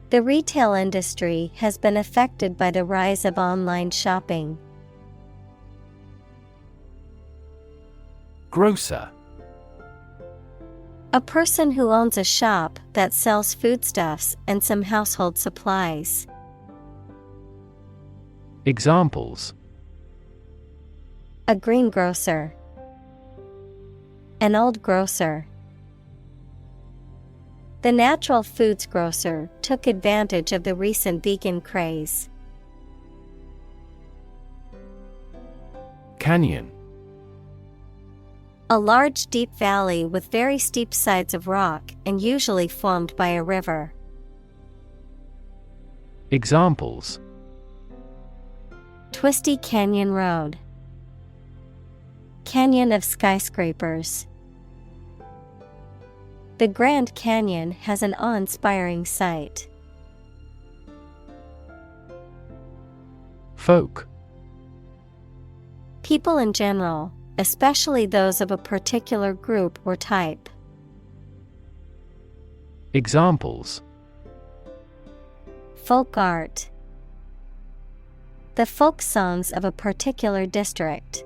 The retail industry has been affected by the rise of online shopping. Grocer. A person who owns a shop that sells foodstuffs and some household supplies. Examples: A greengrocer. An old grocer. The natural foods grocer took advantage of the recent vegan craze. Canyon. A large deep valley with very steep sides of rock and usually formed by a river. Examples: Twisty canyon road. Canyon of skyscrapers. The Grand Canyon has an awe-inspiring sight. Folk. People in general, especially those of a particular group or type. Examples: Folk art. The folk songs of a particular district.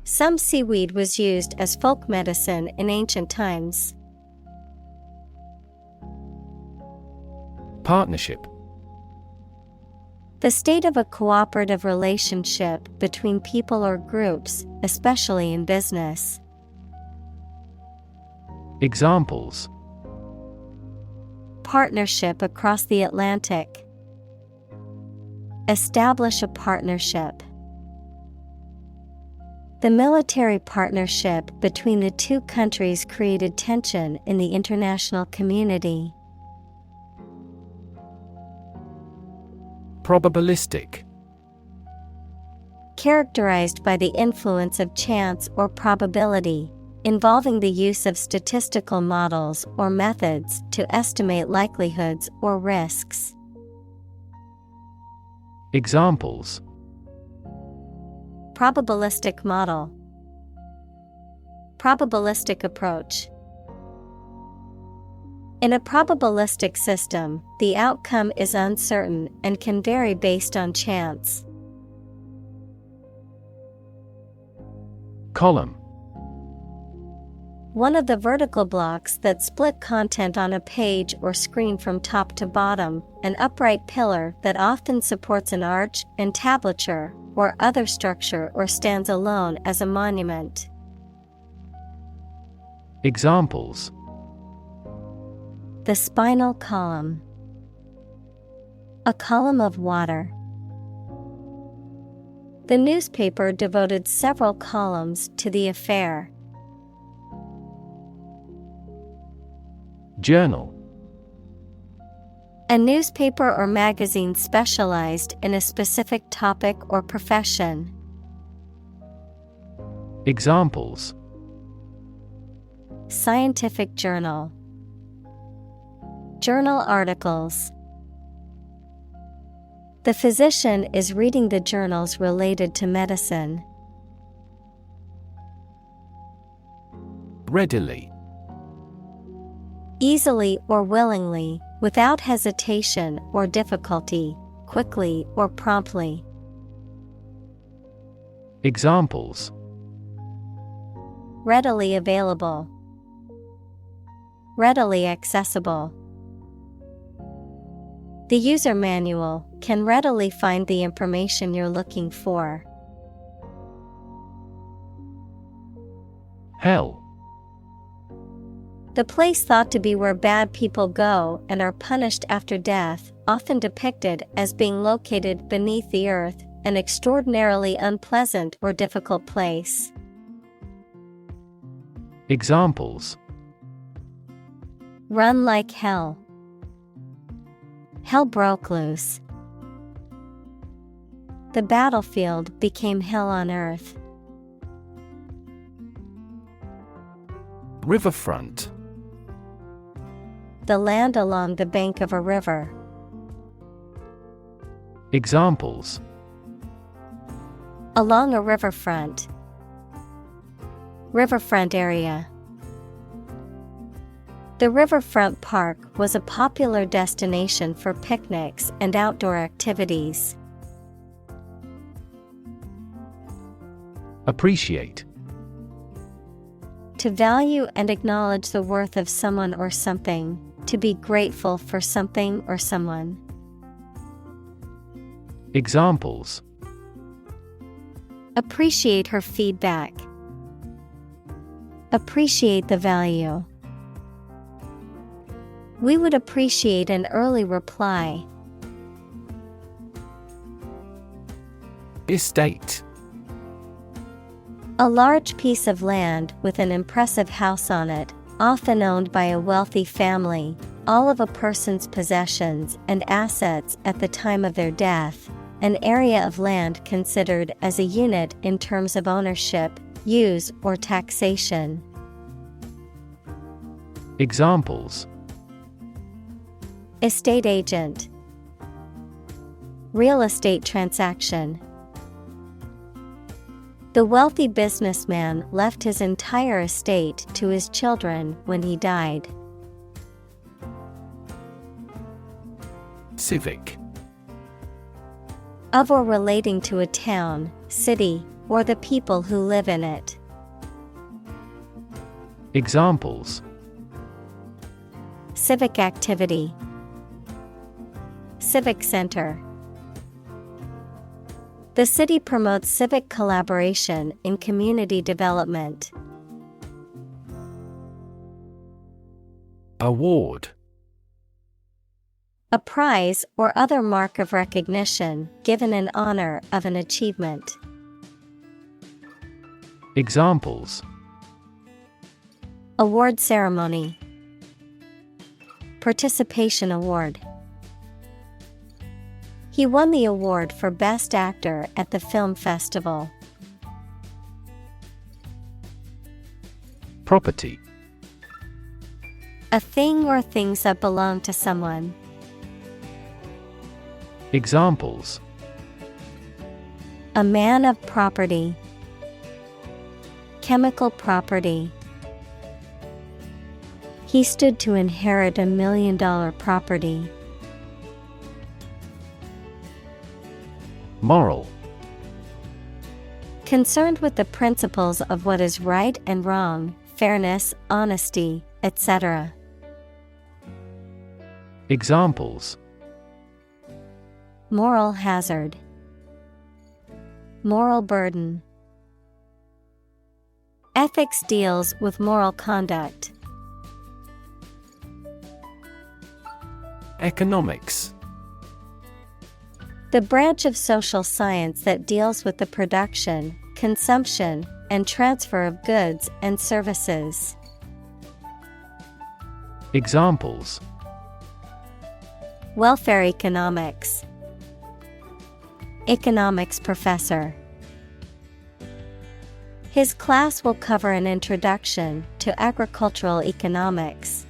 Some seaweed was used as folk medicine in ancient times. Partnership. The state of a cooperative relationship between people or groups, especially in business. Examples: Partnership across the Atlantic. Establish a partnership. The military partnership between the two countries created tension in the international community. Probabilistic. Characterized by the influence of chance or probability, involving the use of statistical models or methods to estimate likelihoods or risks. Examples: Probabilistic model. Probabilistic approach. In a probabilistic system, the outcome is uncertain and can vary based on chance. Column. One of the vertical blocks that split content on a page or screen from top to bottom, an upright pillar that often supports an arch, entablature, or other structure or stands alone as a monument. Examples: The spinal column. A column of water. The newspaper devoted several columns to the affair. Journal. A newspaper or magazine specialized in a specific topic or profession. Examples: Scientific journal. Journal articles. The physician is reading the journals related to medicine. Readily. Easily or willingly, without hesitation or difficulty, quickly or promptly. Examples: Readily available. Readily accessible. The user manual can readily find the information you're looking for. Hell. The place thought to be where bad people go and are punished after death, often depicted as being located beneath the earth, an extraordinarily unpleasant or difficult place. Examples: Run like hell. Hell broke loose. The battlefield became hell on earth. Riverfront. The land along the bank of a river. Examples: Along a riverfront. Riverfront area. The riverfront park was a popular destination for picnics and outdoor activities. Appreciate. To value and acknowledge the worth of someone or something, to be grateful for something or someone. Examples: Appreciate her feedback. Appreciate the value. We would appreciate an early reply. Estate. A large piece of land with an impressive house on it, often owned by a wealthy family, all of a person's possessions and assets at the time of their death, an area of land considered as a unit in terms of ownership, use, or taxation. Examples: Estate agent. Real estate transaction. The wealthy businessman left his entire estate to his children when he died. Civic. Of or relating to a town, city, or the people who live in it. Examples: Civic activity. Civic center. The city promotes civic collaboration in community development. Award. A prize or other mark of recognition given in honor of an achievement. Examples: Award ceremony. Participation award. He won the award for Best Actor at the film festival. Property. A thing or things that belong to someone. Examples: A man of property. Chemical property. He stood to inherit $1 million property. Moral. Concerned with the principles of what is right and wrong, fairness, honesty, etc. Examples: Moral hazard. Moral burden. Ethics deals with moral conduct. Economics. The branch of social science that deals with the production, consumption, and transfer of goods and services. Examples: Welfare economics. Economics professor. His class will cover an introduction to agricultural economics.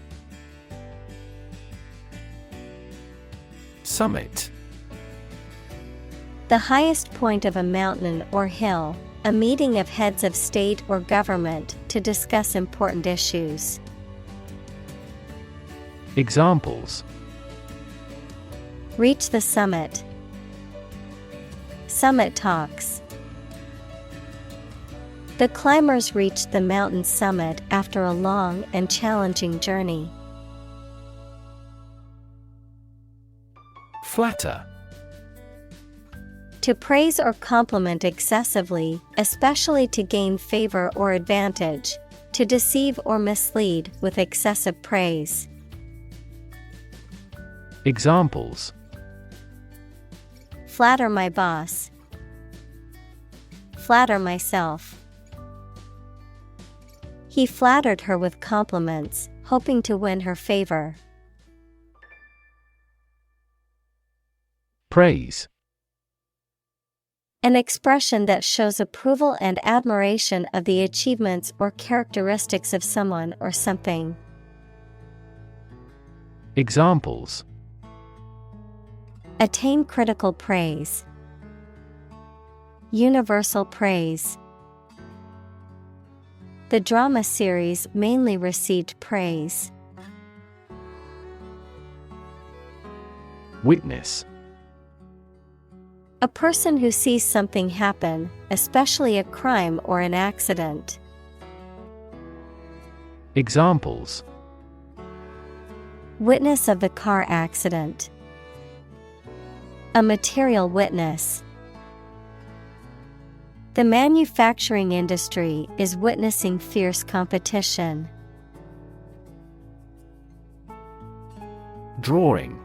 Summit. The highest point of a mountain or hill, a meeting of heads of state or government to discuss important issues. Examples: Reach the summit. Summit talks. The climbers reached the mountain summit after a long and challenging journey. Flatter. To praise or compliment excessively, especially to gain favor or advantage. To deceive or mislead with excessive praise. Examples: Flatter my boss. Flatter myself. He flattered her with compliments, hoping to win her favor. Praise. An expression that shows approval and admiration of the achievements or characteristics of someone or something. Examples: Attain critical praise. Universal praise. The drama series mainly received praise. Witness. A person who sees something happen, especially a crime or an accident. Examples: Witness of the car accident. A material witness. The manufacturing industry is witnessing fierce competition. Drawing.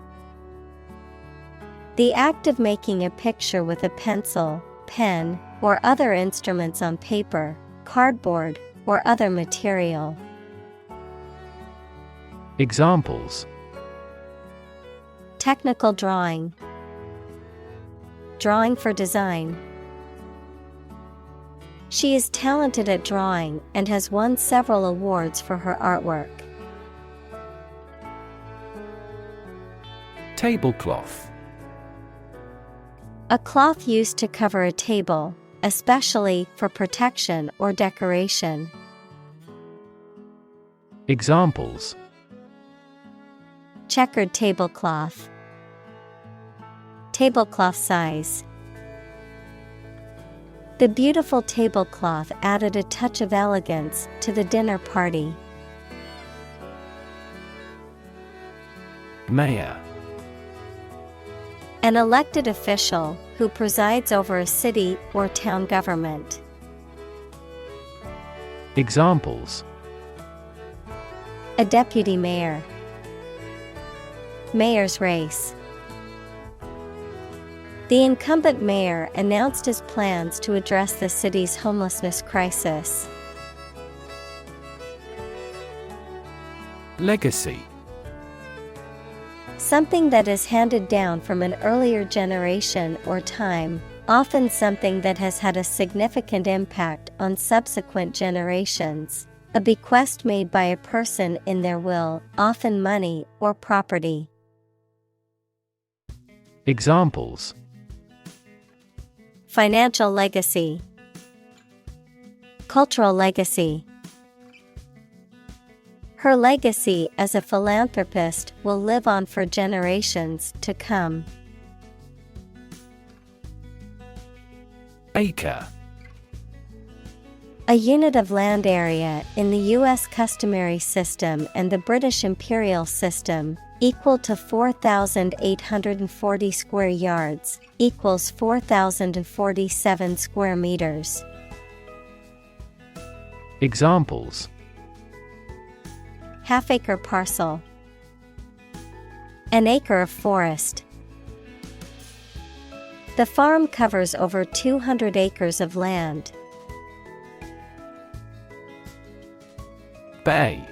The act of making a picture with a pencil, pen, or other instruments on paper, cardboard, or other material. Examples: Technical drawing. Drawing for design. She is talented at drawing and has won several awards for her artwork. Tablecloth. A cloth used to cover a table, especially for protection or decoration. Examples: Checkered tablecloth. Tablecloth size. The beautiful tablecloth added a touch of elegance to the dinner party. Mayor. An elected official who presides over a city or town government. Examples: A deputy mayor. Mayor's race. The incumbent mayor announced his plans to address the city's homelessness crisis. Legacy. Something that is handed down from an earlier generation or time, often something that has had a significant impact on subsequent generations. A bequest made by a person in their will, often money or property. Examples: Financial legacy. Cultural legacy. Her legacy as a philanthropist will live on for generations to come. Acre. A unit of land area in the U.S. customary system and the British imperial system, equal to 4,840 square yards, equals 4,047 square meters. Examples: Half-acre parcel. An acre of forest. The farm covers over 200 acres of land. Bay.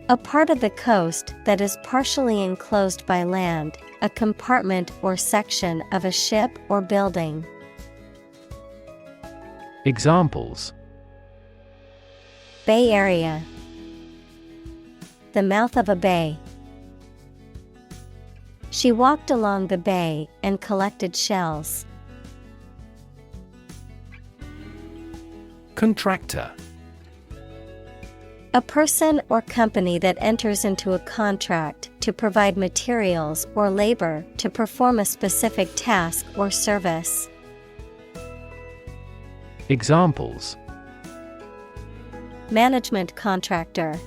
A part of the coast that is partially enclosed by land, a compartment or section of a ship or building. Examples: Bay Area. The mouth of a bay. She walked along the bay and collected shells. Contractor. A person or company that enters into a contract to provide materials or labor to perform a specific task or service. Examples: Management contractor.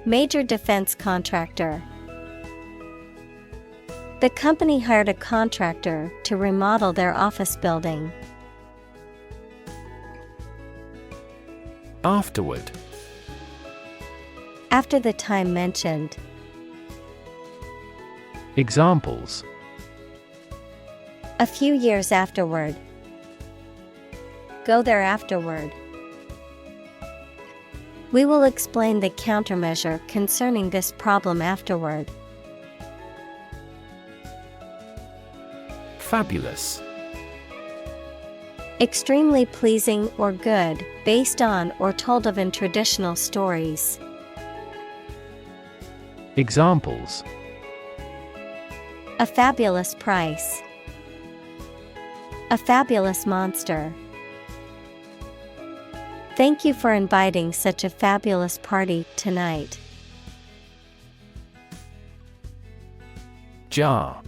Major defense contractor. The company hired a contractor to remodel their office building. Afterward. After the time mentioned. Examples: A few years afterward. Go there afterward. We will explain the countermeasure concerning this problem afterward. Fabulous. Extremely pleasing or good, based on or told of in traditional stories. Examples: A fabulous price. A fabulous monster. Thank you for inviting such a fabulous party tonight. Jar.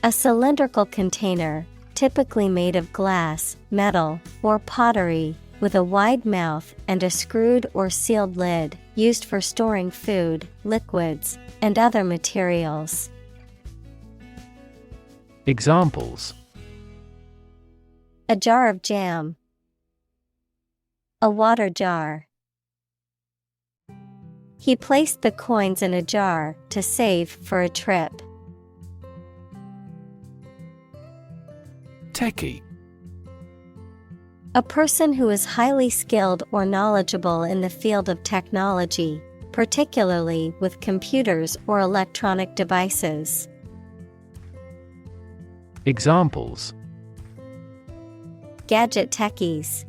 A cylindrical container, typically made of glass, metal, or pottery, with a wide mouth and a screwed or sealed lid, used for storing food, liquids, and other materials. Examples: A jar of jam. A water jar. He placed the coins in a jar to save for a trip. Techie. A person who is highly skilled or knowledgeable in the field of technology, particularly with computers or electronic devices. Examples: Gadget techies.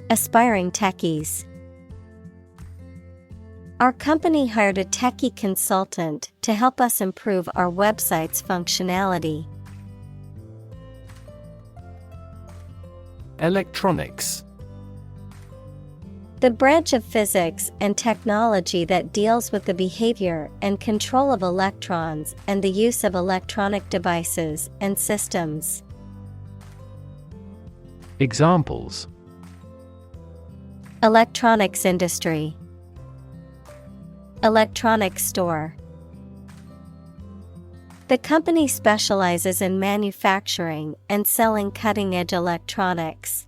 Aspiring techies. Our company hired a techie consultant to help us improve our website's functionality. Electronics. The branch of physics and technology that deals with the behavior and control of electrons and the use of electronic devices and systems. Examples: Electronics industry. Electronics store. The company specializes in manufacturing and selling cutting-edge electronics.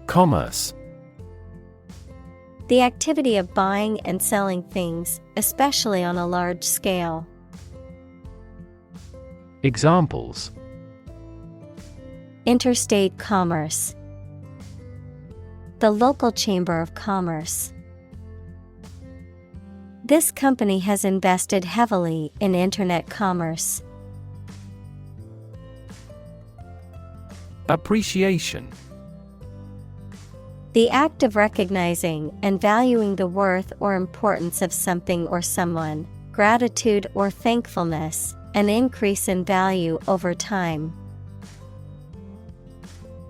Commerce. The activity of buying and selling things, especially on a large scale. Examples: Interstate commerce. The local chamber of commerce. This company has invested heavily in internet commerce. Appreciation. The act of recognizing and valuing the worth or importance of something or someone, gratitude or thankfulness, an increase in value over time.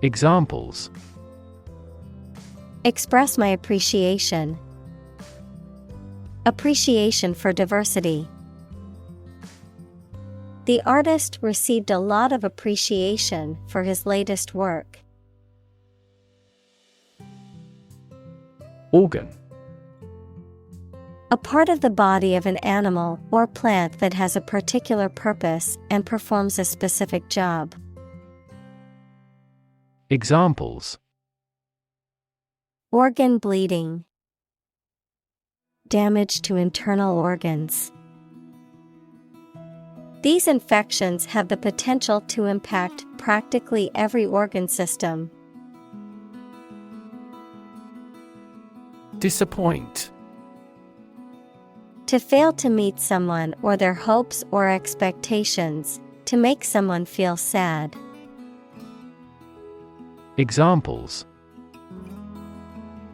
Examples: Express my appreciation. Appreciation for diversity. The artist received a lot of appreciation for his latest work. Organ. A part of the body of an animal or plant that has a particular purpose and performs a specific job. Examples: Organ bleeding. Damage to internal organs. These infections have the potential to impact practically every organ system. Disappoint. To fail to meet someone or their hopes or expectations, to make someone feel sad. Examples: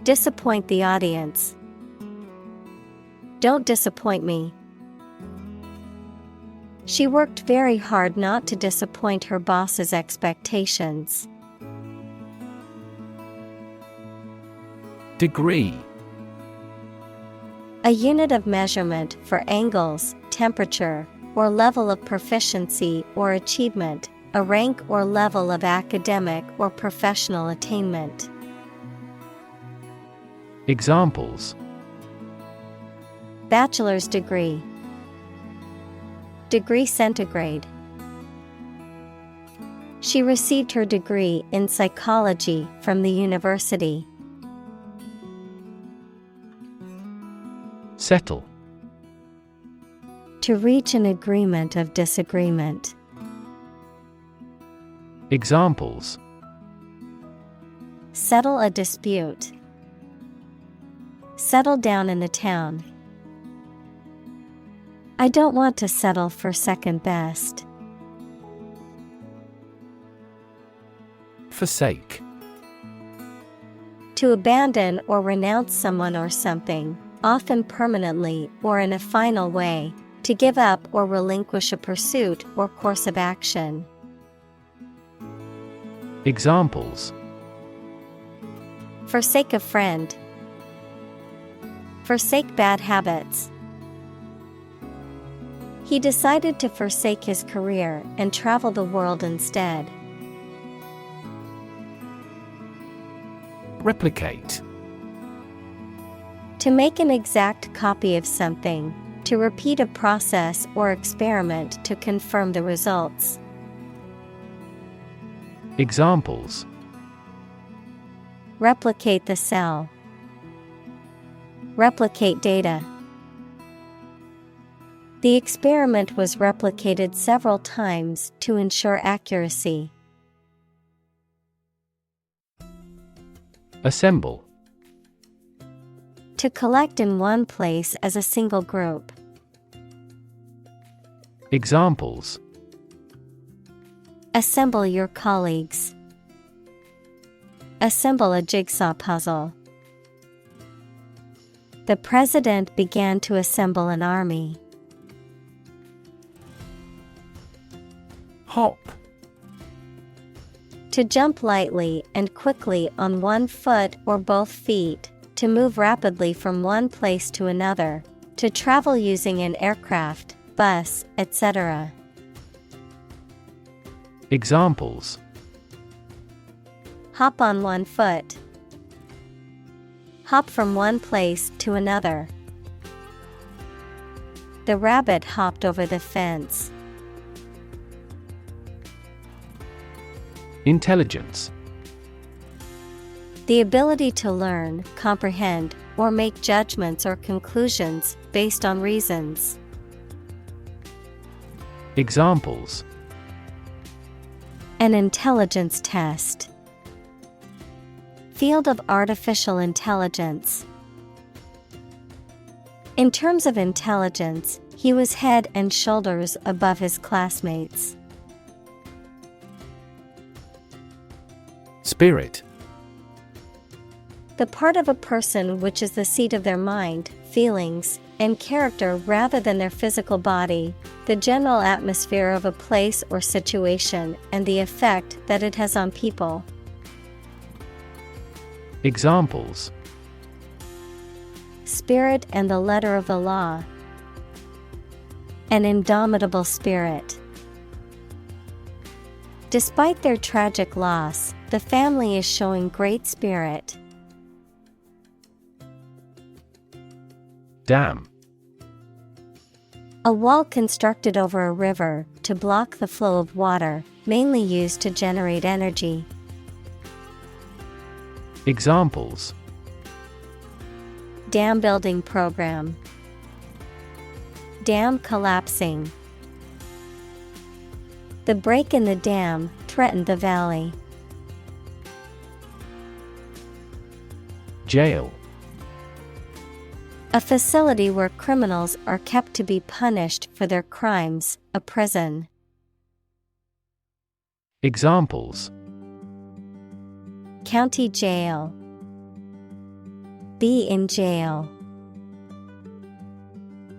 Disappoint the audience. Don't disappoint me. She worked very hard not to disappoint her boss's expectations. Degree. A unit of measurement for angles, temperature, or level of proficiency or achievement, a rank or level of academic or professional attainment. Examples: Bachelor's degree. Degree centigrade. She received her degree in psychology from the university. Settle. To reach an agreement of disagreement. Examples: Settle a dispute. Settle down in the town. I don't want to settle for second best. Forsake. To abandon or renounce someone or something, often permanently or in a final way, to give up or relinquish a pursuit or course of action. Examples: Forsake a friend. Forsake bad habits. He decided to forsake his career and travel the world instead. Replicate. To make an exact copy of something, to repeat a process or experiment to confirm the results. Examples: Replicate the cell. Replicate data. The experiment was replicated several times to ensure accuracy. Assemble. To collect in one place as a single group. Examples: Assemble your colleagues. Assemble a jigsaw puzzle. The president began to assemble an army. Hop. To jump lightly and quickly on one foot or both feet, to move rapidly from one place to another, to travel using an aircraft, bus, etc. Examples: Hop on one foot. Hop from one place to another. The rabbit hopped over the fence. Intelligence. The ability to learn, comprehend, or make judgments or conclusions based on reasons. Examples: An intelligence test. Field of artificial intelligence. In terms of intelligence, he was head and shoulders above his classmates. Spirit. The part of a person which is the seat of their mind, feelings, and character rather than their physical body, the general atmosphere of a place or situation, and the effect that it has on people. Examples: Spirit and the letter of the law. An indomitable spirit. Despite their tragic loss, the family is showing great spirit. Dam. A wall constructed over a river to block the flow of water, mainly used to generate energy. Examples: Dam building program. Dam collapsing. The break in the dam threatened the valley. Jail. A facility where criminals are kept to be punished for their crimes, a prison. Examples: County jail. Be in jail.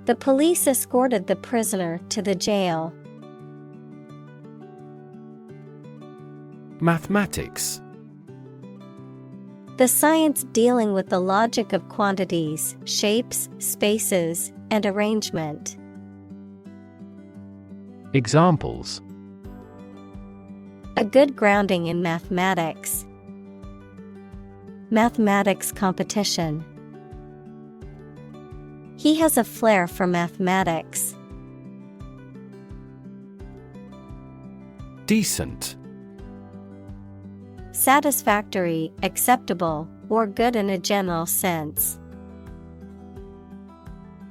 The police escorted the prisoner to the jail. Mathematics. The science dealing with the logic of quantities, shapes, spaces, and arrangement. Examples: A good grounding in mathematics. Mathematics competition. He has a flair for mathematics. Decent. Satisfactory, acceptable, or good in a general sense.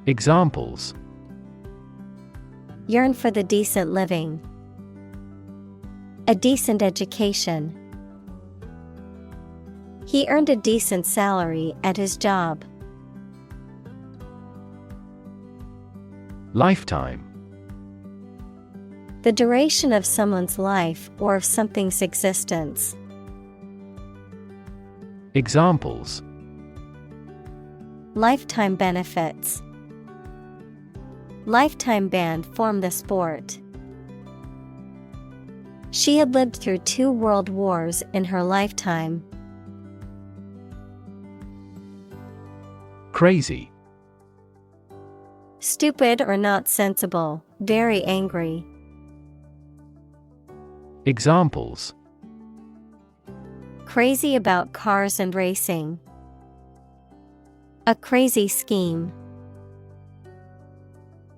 Examples: Yearn for the decent living. A decent education. He earned a decent salary at his job. Lifetime. The duration of someone's life or of something's existence. Examples: Lifetime benefits. Lifetime ban formed the sport. She had lived through 2 world wars in her lifetime. Crazy. Stupid or not sensible, very angry. Examples: Crazy about cars and racing. A crazy scheme.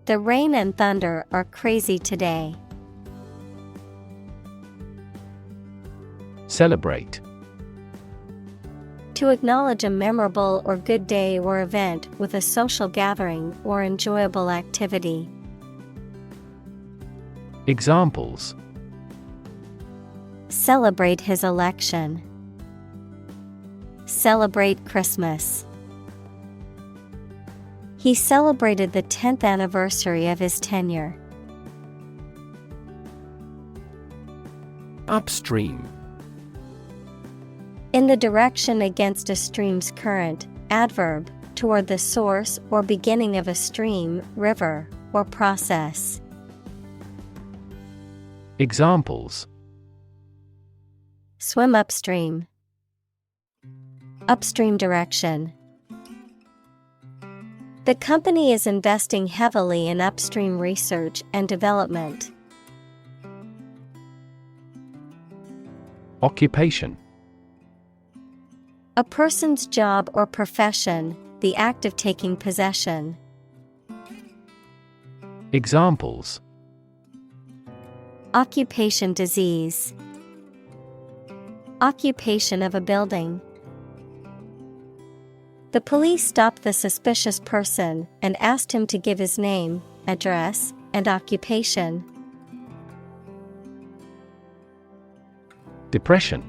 The rain and thunder are crazy today. Celebrate. To acknowledge a memorable or good day or event with a social gathering or enjoyable activity. Examples: Celebrate his election. Celebrate Christmas. He celebrated the 10th anniversary of his tenure. Upstream. In the direction against a stream's current, adverb, toward the source or beginning of a stream, river, or process. Examples: Swim upstream. Upstream direction. The company is investing heavily in upstream research and development. Occupation. A person's job or profession, the act of taking possession. Examples: Occupation disease. Occupation of a building. The police stopped the suspicious person and asked him to give his name, address, and occupation. Depression.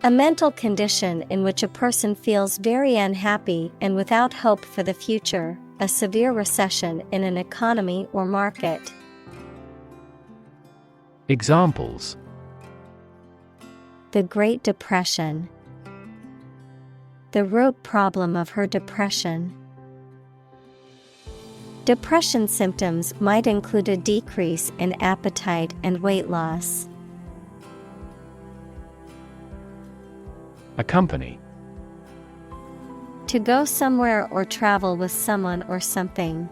A mental condition in which a person feels very unhappy and without hope for the future, a severe recession in an economy or market. Examples: The Great Depression. The root problem of her depression. Depression symptoms might include a decrease in appetite and weight loss. Accompany. To go somewhere or travel with someone or something.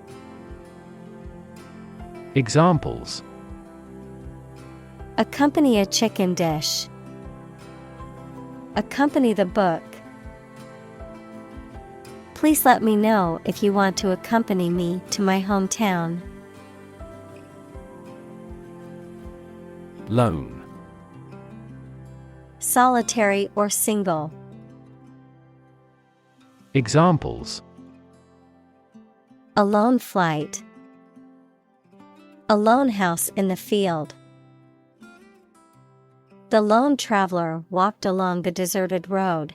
Examples: Accompany a chicken dish. Accompany the book. Please let me know if you want to accompany me to my hometown. Lone. Solitary or single. Examples: A lone flight. A lone house in the field. The lone traveler walked along the deserted road.